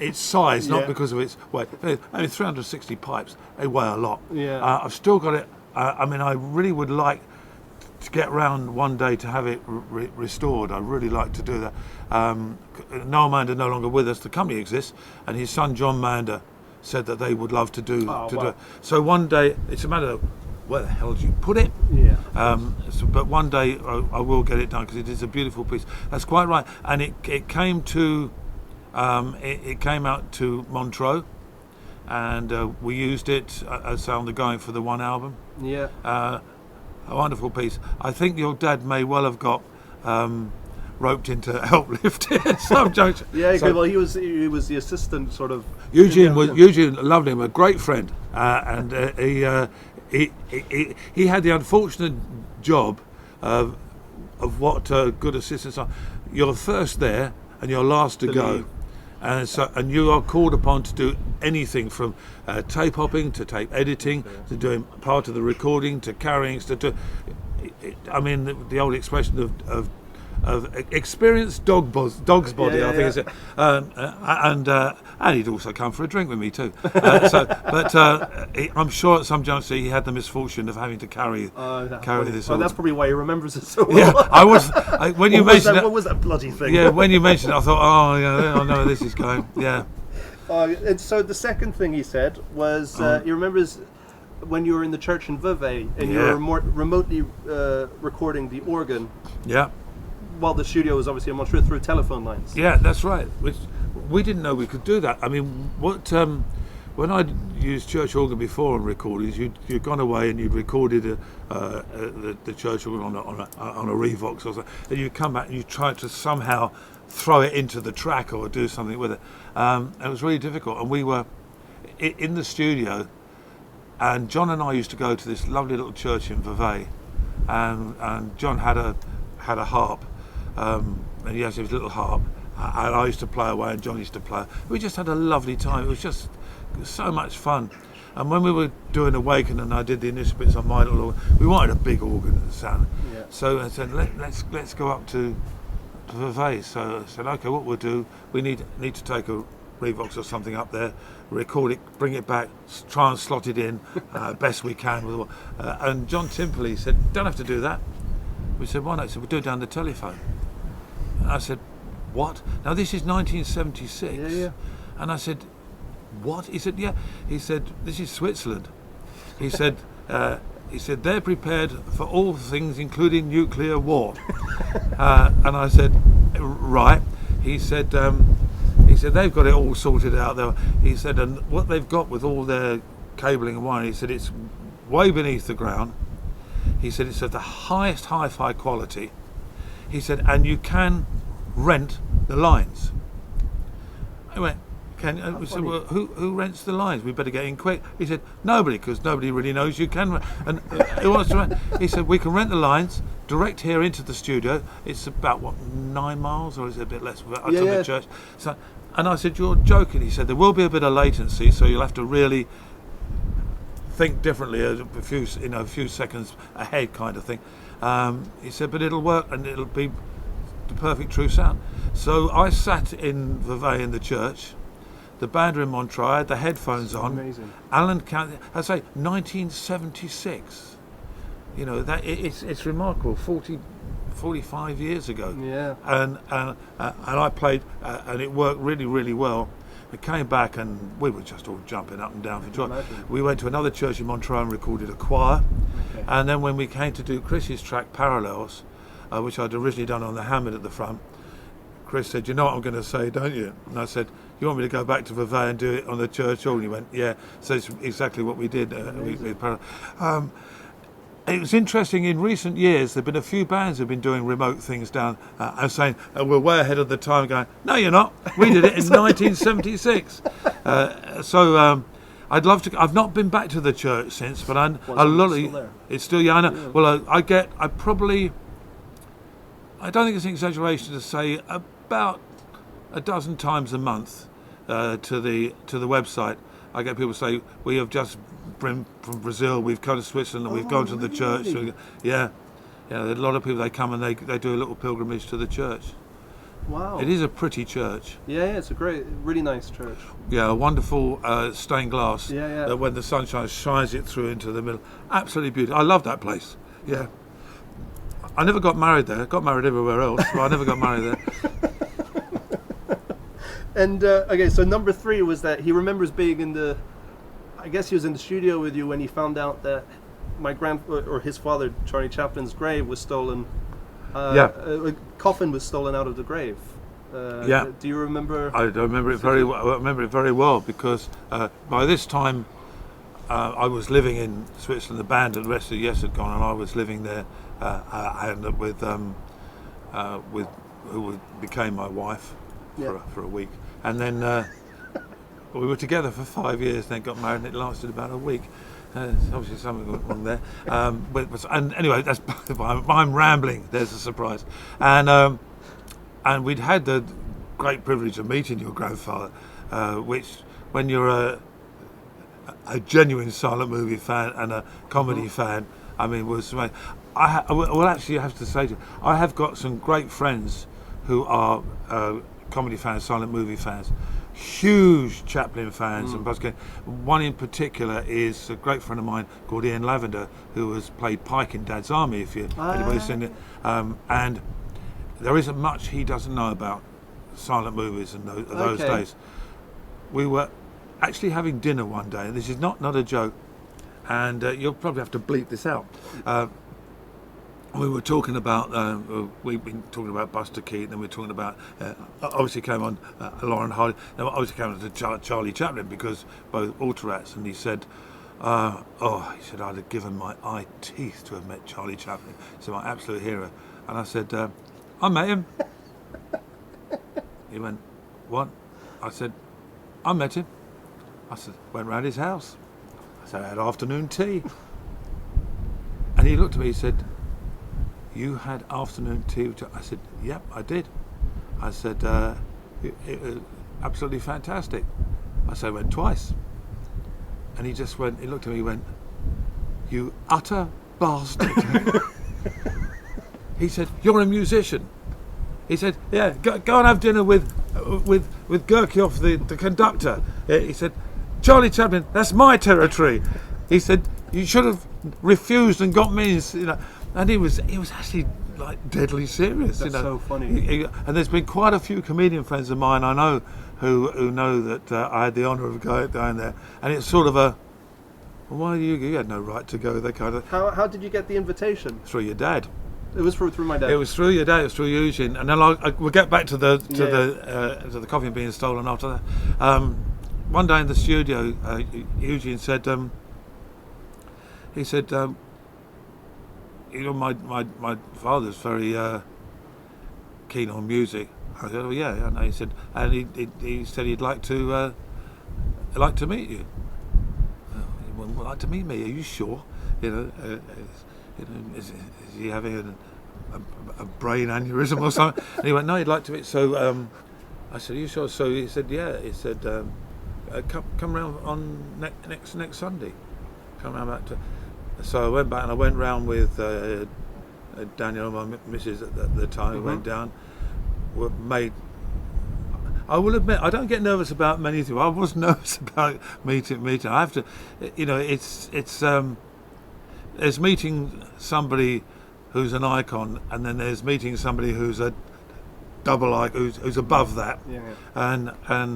its size, not because of its weight. I mean, 360 pipes, they weigh a lot. Yeah.
I've still got it. I mean, I really would like to get round one day to have it restored. I'd really like to do that. Noel Mander no longer with us. The company exists, and his son John Mander said that they would love to do it. So one day, it's a matter of where the hell did you put it?
Yeah.
But one day I will get it done, because it is a beautiful piece. That's quite right. And it came to it came out to Montreux, and we used it as on the going for the one album.
Yeah.
A wonderful piece. I think your dad may well have got roped in to help lift it at some juncture.
Yeah, well, he was the assistant, sort of.
Eugene loved him, a great friend, and he had the unfortunate job of what good assistants are. You're first there and you're last to go. And you are called upon to do anything from tape hopping to tape editing to doing part of the recording to carrying I mean, the old expression of experienced dog's body, I think is it. And he'd also come for a drink with me too. I'm sure at some juncture he had the misfortune of having to carry this.
Oh, that's probably why he remembers it so well.
Yeah, when you mentioned that.
What was that bloody thing?
Yeah, when you mentioned it, I thought, oh yeah, I know where this is going. Yeah.
And so the second thing he said was he remembers when you were in the church in Vevey and you were remotely recording the organ.
Yeah.
While the studio was obviously in Montreal, through telephone lines.
Yeah, that's right. We didn't know we could do that. I mean, when I'd used church organ before on recordings, you'd gone away and you'd recorded the church organ on a Revox or something, and you'd come back and you tried to somehow throw it into the track or do something with it. It was really difficult, and we were in the studio, and John and I used to go to this lovely little church in Vevey, and John had a harp. And he has his little harp, and I used to play away and John used to play. We just had a lovely time. It was just so much fun. And when we were doing Awaken and I did the initial bits on my little organ, we wanted a big organ sound. Yeah. So I said, let's go up to Vevey. So I said, okay, what we'll do, we need to take a Revox or something up there, record it, bring it back, try and slot it in best we can. And John Timperley said, don't have to do that. We said, why not? He said, we'll do it down the telephone. And I said, what? Now this is 1976.
Yeah.
And I said, what? He said, yeah. He said, this is Switzerland. He said, they're prepared for all things, including nuclear war. And I said, right. He said, they've got it all sorted out there. He said, and what they've got with all their cabling and wiring, he said, it's way beneath the ground. He said, it's of the highest hi-fi quality. He said, and you can rent the lines. I went, we said, well, who rents the lines? We better get in quick. He said, nobody, because nobody really knows you can rent. And who wants to rent? He said, we can rent the lines direct here into the studio. It's about, 9 miles, or is it a bit less? Up to the church. So, and I said, you're joking. He said, there will be a bit of latency, so you'll have to really think differently, a few seconds ahead, kind of thing. He said, but it'll work and it'll be the perfect true sound. So I sat in Vevey in the church. The band are in Montreux. I had the headphones on.
Amazing.
Alan County. I say 1976. You know that it's remarkable. 45 years ago.
Yeah.
And I played, and it worked really, really well. We came back and we were just all jumping up and down for joy.
Imagine.
We went to another church in Montreux and recorded a choir.
Okay.
And then when we came to do Chris's track Parallels, which I'd originally done on the Hammond at the front, Chris said, "You know what I'm going to say, don't you?" And I said, "You want me to go back to Vevey and do it on the church hall?" And he went, "Yeah." So it's exactly what we did. It was interesting, in recent years there have been a few bands who have been doing remote things down and saying, we're way ahead of the time, going, "No, you're not. We did it in 1976. I'd love to. I've not been back to the church since, but it's still, yeah, I know. Yeah. Well, I don't think it's an exaggeration to say about a dozen times a month to the website. I get people say, "We have just been from Brazil, we've come to Switzerland, and we've gone to the church." So, yeah, a lot of people, they come and they do a little pilgrimage to the church.
Wow.
It is a pretty church.
Yeah, it's a really nice church.
Yeah, a wonderful stained glass.
Yeah.
That when the sunshine shines it through into the middle. Absolutely beautiful. I love that place. Yeah. I never got married there. I got married everywhere else, but I never got married there.
And okay, so number 3 was that he remembers being I guess he was in the studio with you when he found out that his father, Charlie Chaplin's grave was stolen. A coffin was stolen out of the grave. Do you remember?
I remember it very well. I remember it very well because by this time I was living in Switzerland. The band and the rest of the Yes had gone, and I was living there. I ended up with who became my wife for a week, and then we were together for 5 years. Then got married, and it lasted about a week. Obviously something went wrong there. And anyway, that's I'm rambling. There's a surprise, and we'd had the great privilege of meeting your grandfather, which when you're a genuine silent movie fan and a comedy fan, I mean, was amazing. Actually, I have to say to you, I have got some great friends who are comedy fans, silent movie fans, huge Chaplin fans, and one in particular is a great friend of mine called Ian Lavender, who has played Pike in Dad's Army, if anybody's seen it, and there isn't much he doesn't know about silent movies and those days. We were actually having dinner one day, and this is not a joke, and you'll probably have to bleep this out. We were talking about, we've been talking about Buster Keaton, and we're talking about, obviously came on Lauren Hardy, then obviously came on to Charlie Chaplin, because both Autorats, and he said, I'd have given my eye teeth to have met Charlie Chaplin. He's my absolute hero. And I said, I met him. He went, "What?" I said, "I met him." I said, "Went round his house." I said, "I had afternoon tea." And he looked at me, he said, "You had afternoon tea with I said, "Yep, I did." I said, it was absolutely fantastic. I said, "I went twice." And he just went, he looked at me, he went, "You utter bastard." He said, "You're a musician." He said, "Yeah, go and have dinner with Gurkioff, the conductor." He said, "Charlie Chaplin, that's my territory." He said, "You should have refused and got me." And he was actually like deadly serious.
That's so funny.
And there's been quite a few comedian friends of mine I know who know that I had the honour of going there, and it's sort of a, well, why you had no right to go there kind of.
How did you get the invitation?
Through your dad.
It was through my dad.
It was through your dad. It was through Eugene, and then we'll get back to the coffin being stolen after that. One day in the studio, Eugene said, he said, my father's very keen on music. I said, "Oh yeah, I know." He said, and he said he'd like to meet you. He wouldn't like to meet me. Are you sure? Is he having a brain aneurysm or something? And he went, "No, he'd like to meet." So I said, "Are you sure?" So he said, "Yeah." He said, "Come round on next Sunday. Come round back to." So I went back and I went round with Daniel, my missus at the time. We went down. I will admit, I don't get nervous about many things. I was nervous about meeting. I have to, there's meeting somebody who's an icon, and then there's meeting somebody who's a double icon, who's above that.
Yeah.
And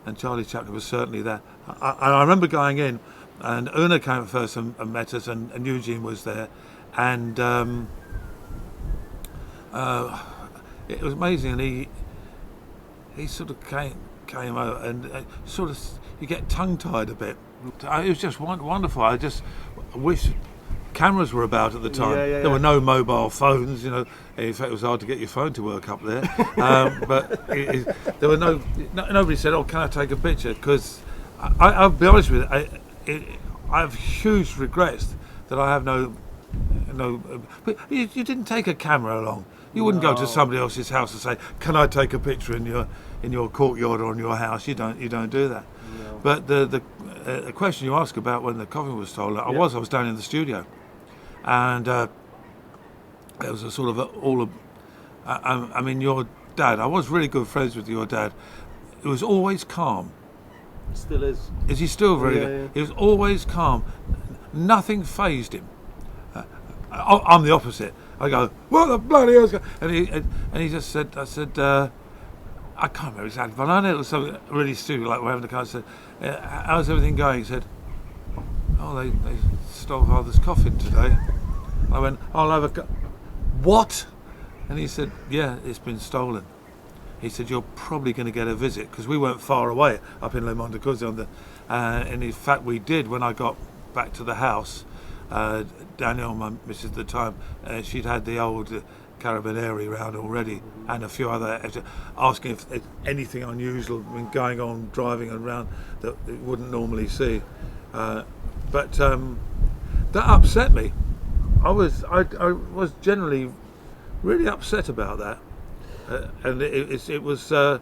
and Charlie Chaplin was certainly there. I remember going in, and Una came first and met us, and Eugene was there, and it was amazing. And he sort of came over, and sort of you get tongue-tied a bit. It was just wonderful. I just wish cameras were about at the time. There were no mobile phones, you know. In fact, it was hard to get your phone to work up there. But there were nobody said, "Oh, can I take a picture?" Because I'll be honest with you, I have huge regrets that I have no. But you didn't take a camera along. You wouldn't go to somebody else's house and say, "Can I take a picture in your courtyard or in your house?" You don't do that. No. But the question you asked about when the coffin was stolen, I was down in the studio, and it was a sort of I mean, your dad. I was really good friends with your dad. He was always calm.
Still is.
Is he still very good? Yeah. He was always calm. Nothing fazed him. I'm the opposite. I go, "What the bloody hell's going?" And he just said, I said, I can't remember exactly, but I know it was something really stupid, like we're having a car. I said, "How's everything going?" He said, "Oh, they stole Father's coffin today." I went, "I'll have a what?" And he said, "Yeah, it's been stolen." He said, "You're probably going to get a visit," because we weren't far away up in Le Montecouze and in fact we did. When I got back to the house, Danielle, my missus at the time, she'd had the old Carabinieri round already, and a few other, asking if anything unusual had been going on driving around that it wouldn't normally see. But that upset me. I was generally really upset about that, and it was, and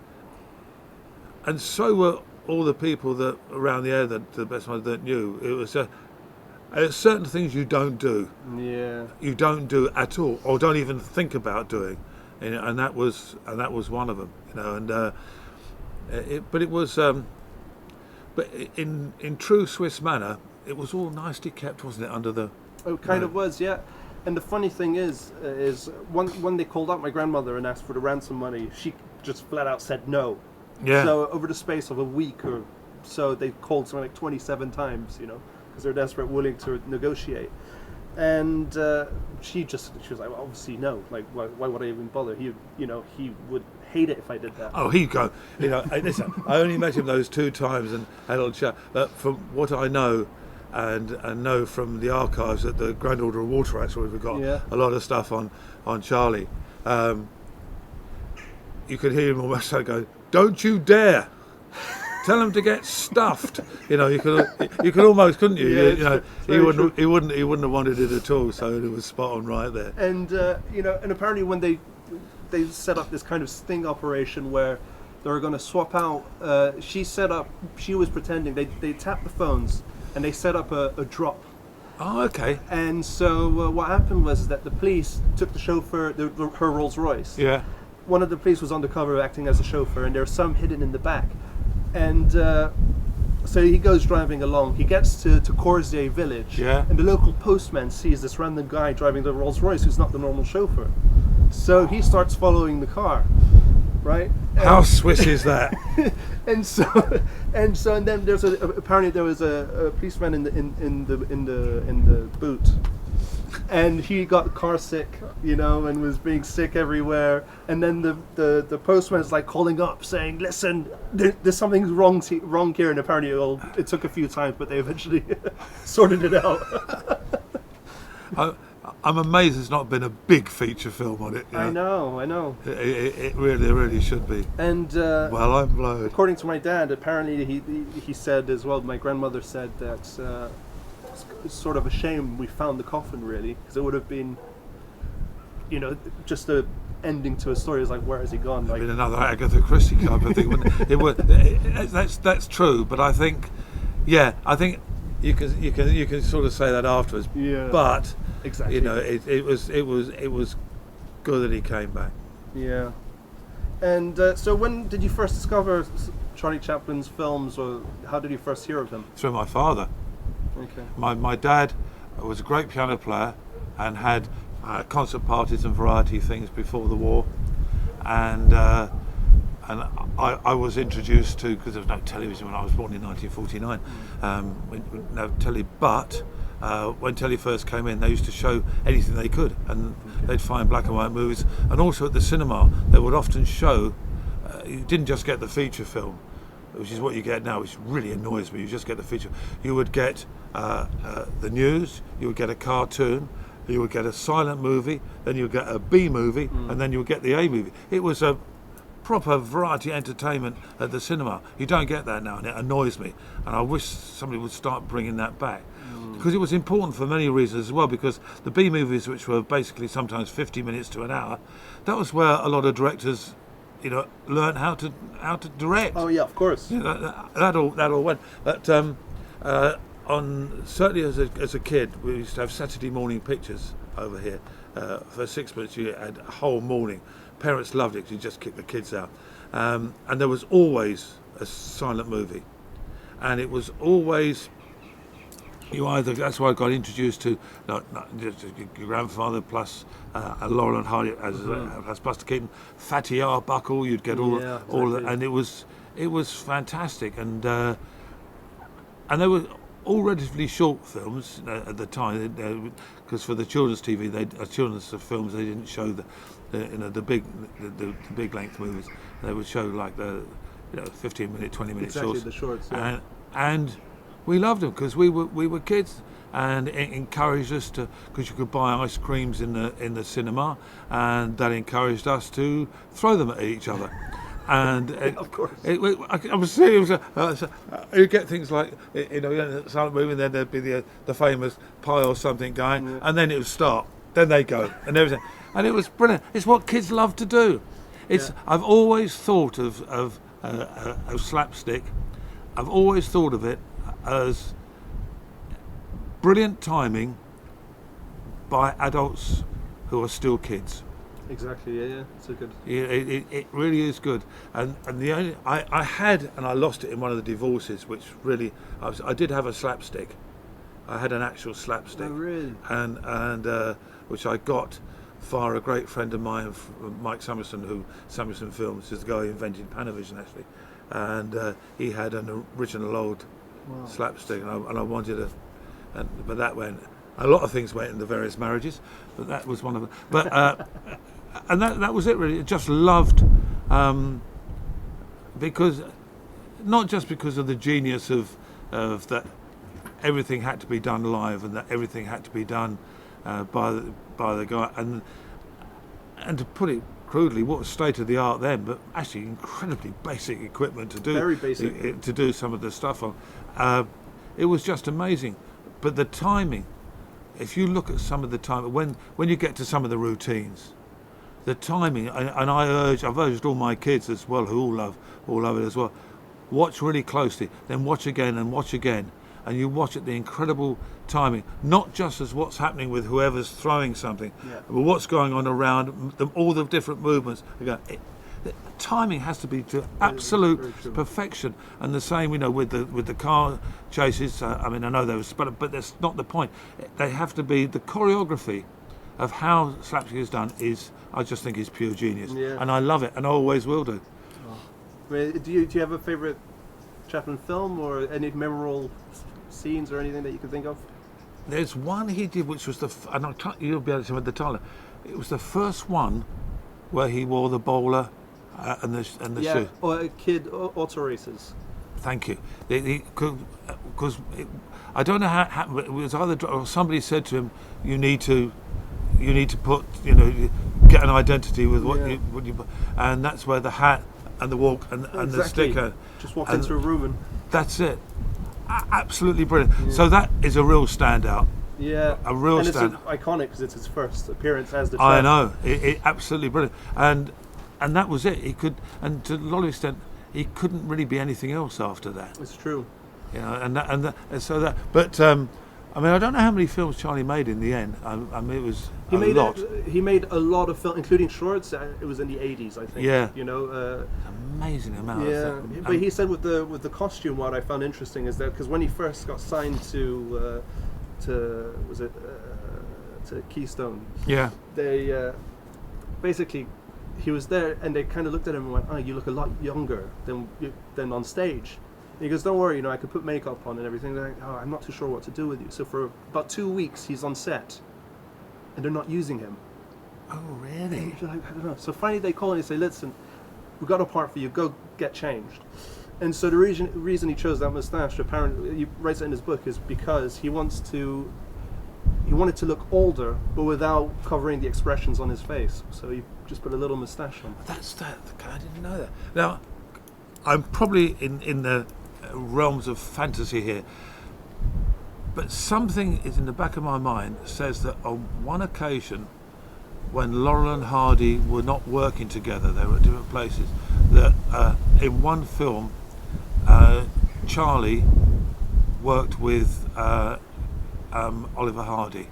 so were all the people that around the area that, to the best one, that knew. It was. There's certain things you don't do. Yeah. You don't do at all, or don't even think about doing, and that was one of them. You know, and but it was, but in true Swiss manner, it was all nicely kept, wasn't it? Under the.
Oh, it kind of was, yeah. And the funny thing is when they called out my grandmother and asked for the ransom money, she just flat out said no. Yeah. So over the space of a week or so, they called something like 27 times, you know, because they're desperate, willing to negotiate. And she was like, well, obviously no. Like, why would I even bother? He would hate it if I did that.
Oh, he'd go, listen, I only met him those 2 times and had a little chat. But from what I know, and know from the archives that the Granddaughter of Water Rats, where we've got a lot of stuff on Charlie, you could hear him almost go, "Don't you dare! Tell him to get stuffed." You know, you could almost, couldn't you?
Yeah,
he wouldn't have wanted it at all. So it was spot on right there.
And and apparently when they set up this kind of sting operation where they were going to swap out, she was pretending they tapped the phones and they set up a drop.
Oh, okay.
And so what happened was that the police took the chauffeur, her Rolls Royce. Yeah. One of the police was undercover acting as a chauffeur, and there was some hidden in the back. And so he goes driving along. He gets to Corsier village, and the local postman sees this random guy driving the Rolls Royce who's not the normal chauffeur. So he starts following the car, right?
How Swiss is that?
and then there's apparently there was a policeman in the boot. And he got car sick, and was being sick everywhere. And then the postman's like calling up saying, "Listen, there's something wrong here." And apparently it took a few times, but they eventually sorted it out.
I'm amazed there's not been a big feature film on it.
I know.
It really should be. And well, I'm blown.
According to my dad, apparently he said as well. My grandmother said that. It's sort of a shame we found the coffin, really, because it would have been, just a ending to a story. It's like, where has he gone? Like,
been another Agatha Christie type of thing. It would. That's true, but I think you can sort of say that afterwards. Yeah. But exactly, it was good that he came back. Yeah.
And so, when did you first discover Charlie Chaplin's films, or how did you first hear of him?
Through my father.
Okay.
My dad was a great piano player and had concert parties and variety things before the war, and I was introduced to, because there was no television when I was born in 1949, no telly, but when telly first came in, they used to show anything they could, and they'd find black and white movies, and also at the cinema they would often show, you didn't just get the feature film, which is what you get now, which really annoys me. You just get the feature. You would get the news, you would get a cartoon, you would get a silent movie, then you would get a B movie, and then you would get the A movie. It was a proper variety entertainment at the cinema. You don't get that now, and it annoys me. And I wish somebody would start bringing that back. Because it was important for many reasons as well, because the B movies, which were basically sometimes 50 minutes to an hour, that was where a lot of directors, learn how to direct.
Oh yeah, of course.
That all went. But certainly as a kid, we used to have Saturday morning pictures over here. For 6 months, you had a whole morning. Parents loved it because you just kicked the kids out. And there was always a silent movie, and it was always. That's why I got introduced to not just your grandfather plus Laurel and Hardy as Buster Keaton, Fatty Arbuckle. You'd get all that, and it was fantastic, and they were all relatively short films at the time, because for the children's TV, children's films, they didn't show the big length movies. They would show like the 15-minute, 20-minute shorts.
The shorts. Yeah.
And we loved them because we were kids, and it encouraged us to, because you could buy ice creams in the cinema, and that encouraged us to throw them at each other. And
of course,
I was serious. You get things like in a silent movie, and then there'd be the famous pie or something going, and then it would start. Then they go and everything, and it was brilliant. It's what kids love to do. I've always thought of slapstick. I've always thought of it as brilliant timing by adults who are still kids.
Exactly. Yeah. It's a good.
Yeah, it really is good. And the only I had, and I lost it in one of the divorces, which really I did have a slapstick. I had an actual slapstick.
Oh, really?
And which I got via a great friend of mine, Mike Summerson, who Summerson Films is the guy who invented Panavision actually, and he had an original old slapstick, and I wanted to, but that went. A lot of things went into various marriages, but that was one of them. But and that was it really. I just loved because not just because of the genius of that everything had to be done live, and that everything had to be done by the guy, and to put it crudely, what was state of the art then, but actually incredibly basic equipment to do.
Very basic.
To do some of the stuff on. It was just amazing, but the timing. If you look at some of the time, when you get to some of the routines, the timing, and I've urged all my kids as well, who all love it as well, watch really closely, then watch again and watch again, and you watch at the incredible timing, not just as what's happening with whoever's throwing something, but what's going on around them, all the different movements. The timing has to be to absolute perfection, and the same, with the car chases. I know there was, but that's not the point. They have to be the choreography of how slapstick is done. I just think is pure genius, and I love it, and I always will do.
Do you have a favorite Chaplin film or any memorable scenes or anything that you can think of?
There's one he did, which was you'll be able to remember the title. It was the first one where he wore the bowler. And the shoe.
Or kid auto races.
Thank you. Because I don't know how it was either, or somebody said to him, you need to put, get an identity with what you, and that's where the hat and the walk and the sticker.
Just walked into a room and.
That's it. Absolutely brilliant. Yeah. So that is a real standout.
Yeah,
a real standout.
It's iconic because it's his first appearance as the.
I know. It absolutely brilliant. And that was it. He could, and to a lot of extent, he couldn't really be anything else after that.
It's true.
But I don't know how many films Charlie made in the end. It was a lot.
He made a lot of films, including shorts. It was in the 80s, I think.
Yeah.
Amazing
amount.
Yeah. But he said with the costume, what I found interesting is that because when he first got signed to Keystone.
Yeah.
They basically he was there, and they kind of looked at him and went, "Oh, you look a lot younger than on stage." And he goes, "Don't worry, I could put makeup on and everything." They're like, "Oh, I'm not too sure what to do with you." So for about 2 weeks, he's on set, and they're not using him.
Oh, really?
And he's like, I don't know. So finally, they call and they say, "Listen, we got a part for you. Go get changed." And so the reason he chose that mustache, apparently, he writes it in his book, is because he wanted to look older, but without covering the expressions on his face. So he just put a little mustache on.
That's that. I didn't know that. Now, I'm probably in the realms of fantasy here, but something is in the back of my mind says that on one occasion, when Laurel and Hardy were not working together, they were at different places, that in one film, Charlie worked with Oliver Hardy.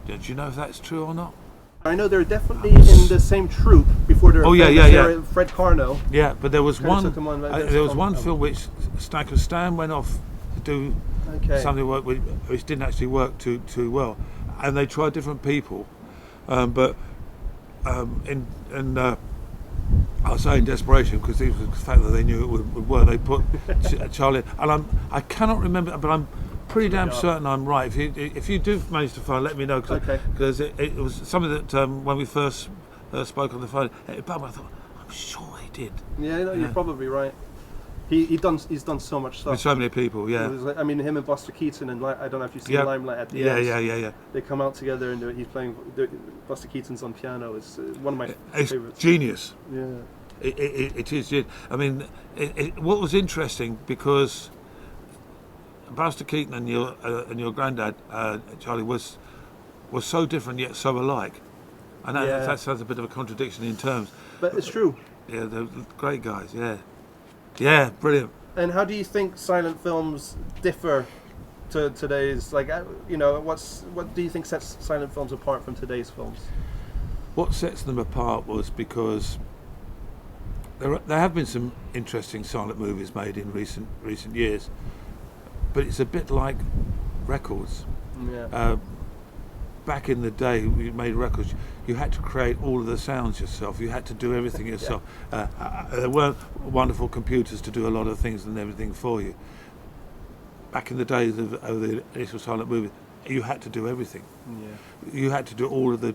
Do you know if that's true or not?
I know they're definitely in the same troupe before they're.
Oh yeah.
Fred Carno.
Yeah, but there was
Kinda
one.
took him on,
There was one film which Stan went off to do something which didn't actually work too well, and they tried different people, but I say in desperation because it was the fact that they knew it would work. They put Charlie, and I cannot remember, but I'm pretty damn certain I'm right. If you do manage to find, let me know, because it was something that when we first spoke on the phone, I thought, I'm sure he did.
Yeah, no, you're probably right. He's done so much stuff
with so many people. Yeah,
it was like, I mean, him and Buster Keaton, and I don't know if you've seen Limelight at the end.
Yeah.
They come out together, and he's playing. Buster Keaton's on piano. It's one of my favorites.
Genius.
Yeah,
it is. I mean, what was interesting, because Buster Keaton and your granddad Charlie was so different yet so alike, and that sounds a bit of a contradiction in terms.
But it's true.
Yeah, they're great guys. Yeah, brilliant.
And how do you think silent films differ to today's? Like, what do you think sets silent films apart from today's films?
What sets them apart was because there have been some interesting silent movies made in recent years, but it's a bit like records.
Yeah.
Back in the day, we made records. You had to create all of the sounds yourself. You had to do everything yourself. There weren't wonderful computers to do a lot of things and everything for you. Back in the days of the initial silent movie, you had to do everything.
Yeah.
You had to do all of the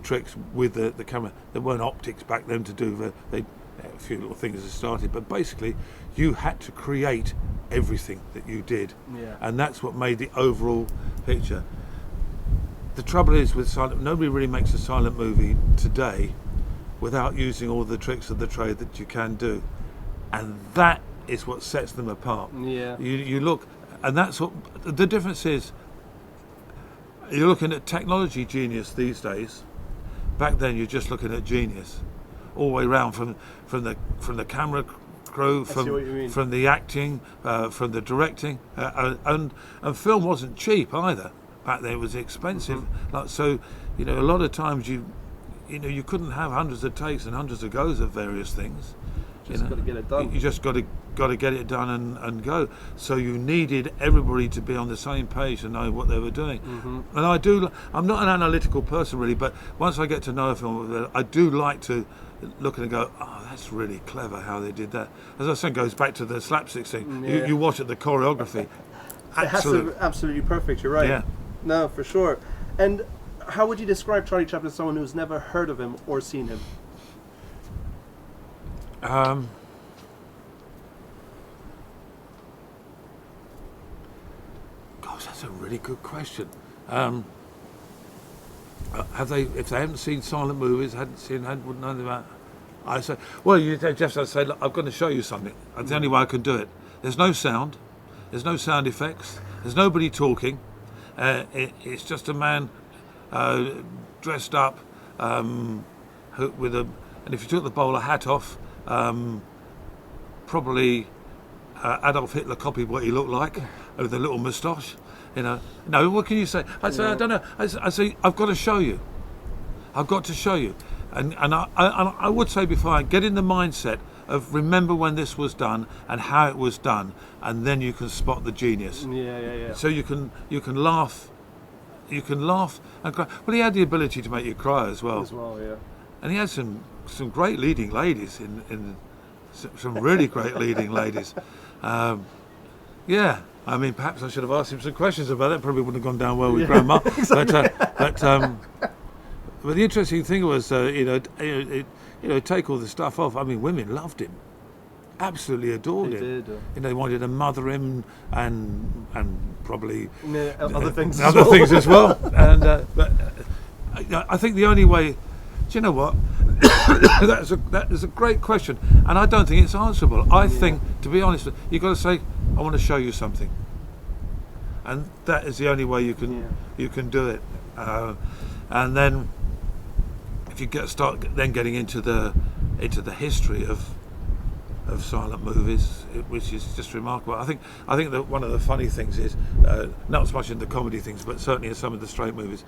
tricks with the camera. There weren't optics back then to do a few little things that started, but basically you had to create everything that you did.
Yeah.
And that's what made the overall picture. The trouble is with silent, nobody really makes a silent movie today without using all the tricks of the trade that you can do, and that is what sets them apart.
Yeah.
You look, and that's what the difference is. You're looking at technology genius these days. Back then, you're just looking at genius, all the way around from the camera crew, from the acting, from the directing, and film wasn't cheap either. Back then it was expensive. Mm-hmm. So a lot of times you couldn't have hundreds of takes and hundreds of goes of various things.
Just got to get it done.
You just got to get it done and go. So you needed everybody to be on the same page and know what they were doing. Mm-hmm. And I'm not an analytical person really, but once I get to know a film, I do like to look and go, oh, that's really clever how they did that. As I said, it goes back to the slapstick thing.
Yeah.
You watch it, the choreography.
It has to be absolutely perfect. You're right.
Yeah.
No, for sure. And how would you describe Charlie Chaplin as someone who's never heard of him or seen him?
Gosh, that's a really good question. If they haven't seen silent movies, wouldn't know about. I say, well, you just have to say, look, I've got to show you something. That's the only way I can do it. There's no sound. There's no sound effects. There's nobody talking. It's just a man dressed up with a, and if you took the bowler hat off, probably Adolf Hitler copied what he looked like with a little moustache. No, what can you say? I say, I don't know. I say, I've got to show you. I've got to show you. And I would say before, I get in the mindset of remember when this was done and how it was done, and then you can spot the genius.
Yeah.
So you can laugh, and cry. Well, he had the ability to make you cry as well.
Yeah.
And he had some some great leading ladies in some really great leading ladies. Yeah, I mean, perhaps I should have asked him some questions about that. Probably wouldn't have gone down well with Grandma. Exactly. But the interesting thing was, take all the stuff off. I mean, women loved him, absolutely adored him. Did. They wanted to mother him and probably
other things.
Things as well. And but I think the only way. Do you know what? that is a great question, and I don't think it's answerable. I think, to be honest, you've got to say, "I want to show you something," and that is the only way you can do it. And then, if you start getting into the history of silent movies, which is just remarkable. I think that one of the funny things is not so much in the comedy things, but certainly in some of the straight movies.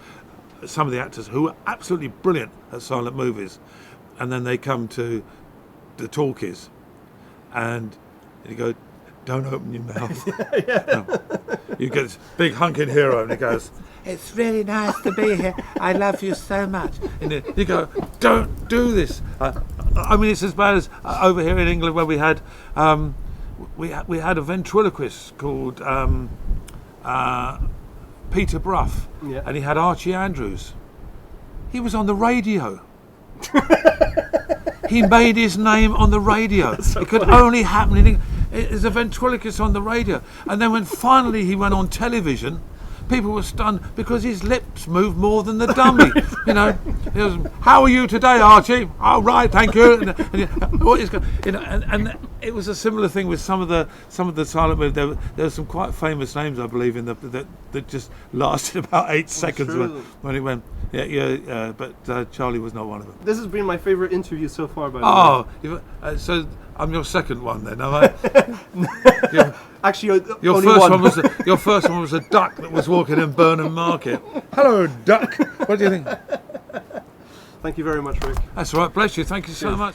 Some of the actors who are absolutely brilliant at silent movies, and then they come to the talkies, and you go, "Don't open your mouth." No. You get this big hunking hero, and he goes, "It's really nice to be here. I love you so much." And you go, "Don't do this." I mean, it's as bad as over here in England, where we had a ventriloquist called Peter Brough, and he had Archie Andrews. He was on the radio. He made his name on the radio. It could only happen in England. As a ventriloquist on the radio. And then when finally he went on television, people were stunned because his lips moved more than the dummy. He was, "How are you today, Archie?" "Oh, right, thank you." And it was a similar thing with some of the silent movies. There were some quite famous names, I believe, that just lasted about 8 seconds when it went. But Charlie was not one of them.
This has been my favourite interview so far, by the way.
So I'm your second one then, am I?
Actually,
your
only
first
one.
Your first one was a duck that was walking in Burnham Market. "Hello, duck. What do you think?"
Thank you very much, Rick.
That's all right. Bless you. Thank you so much.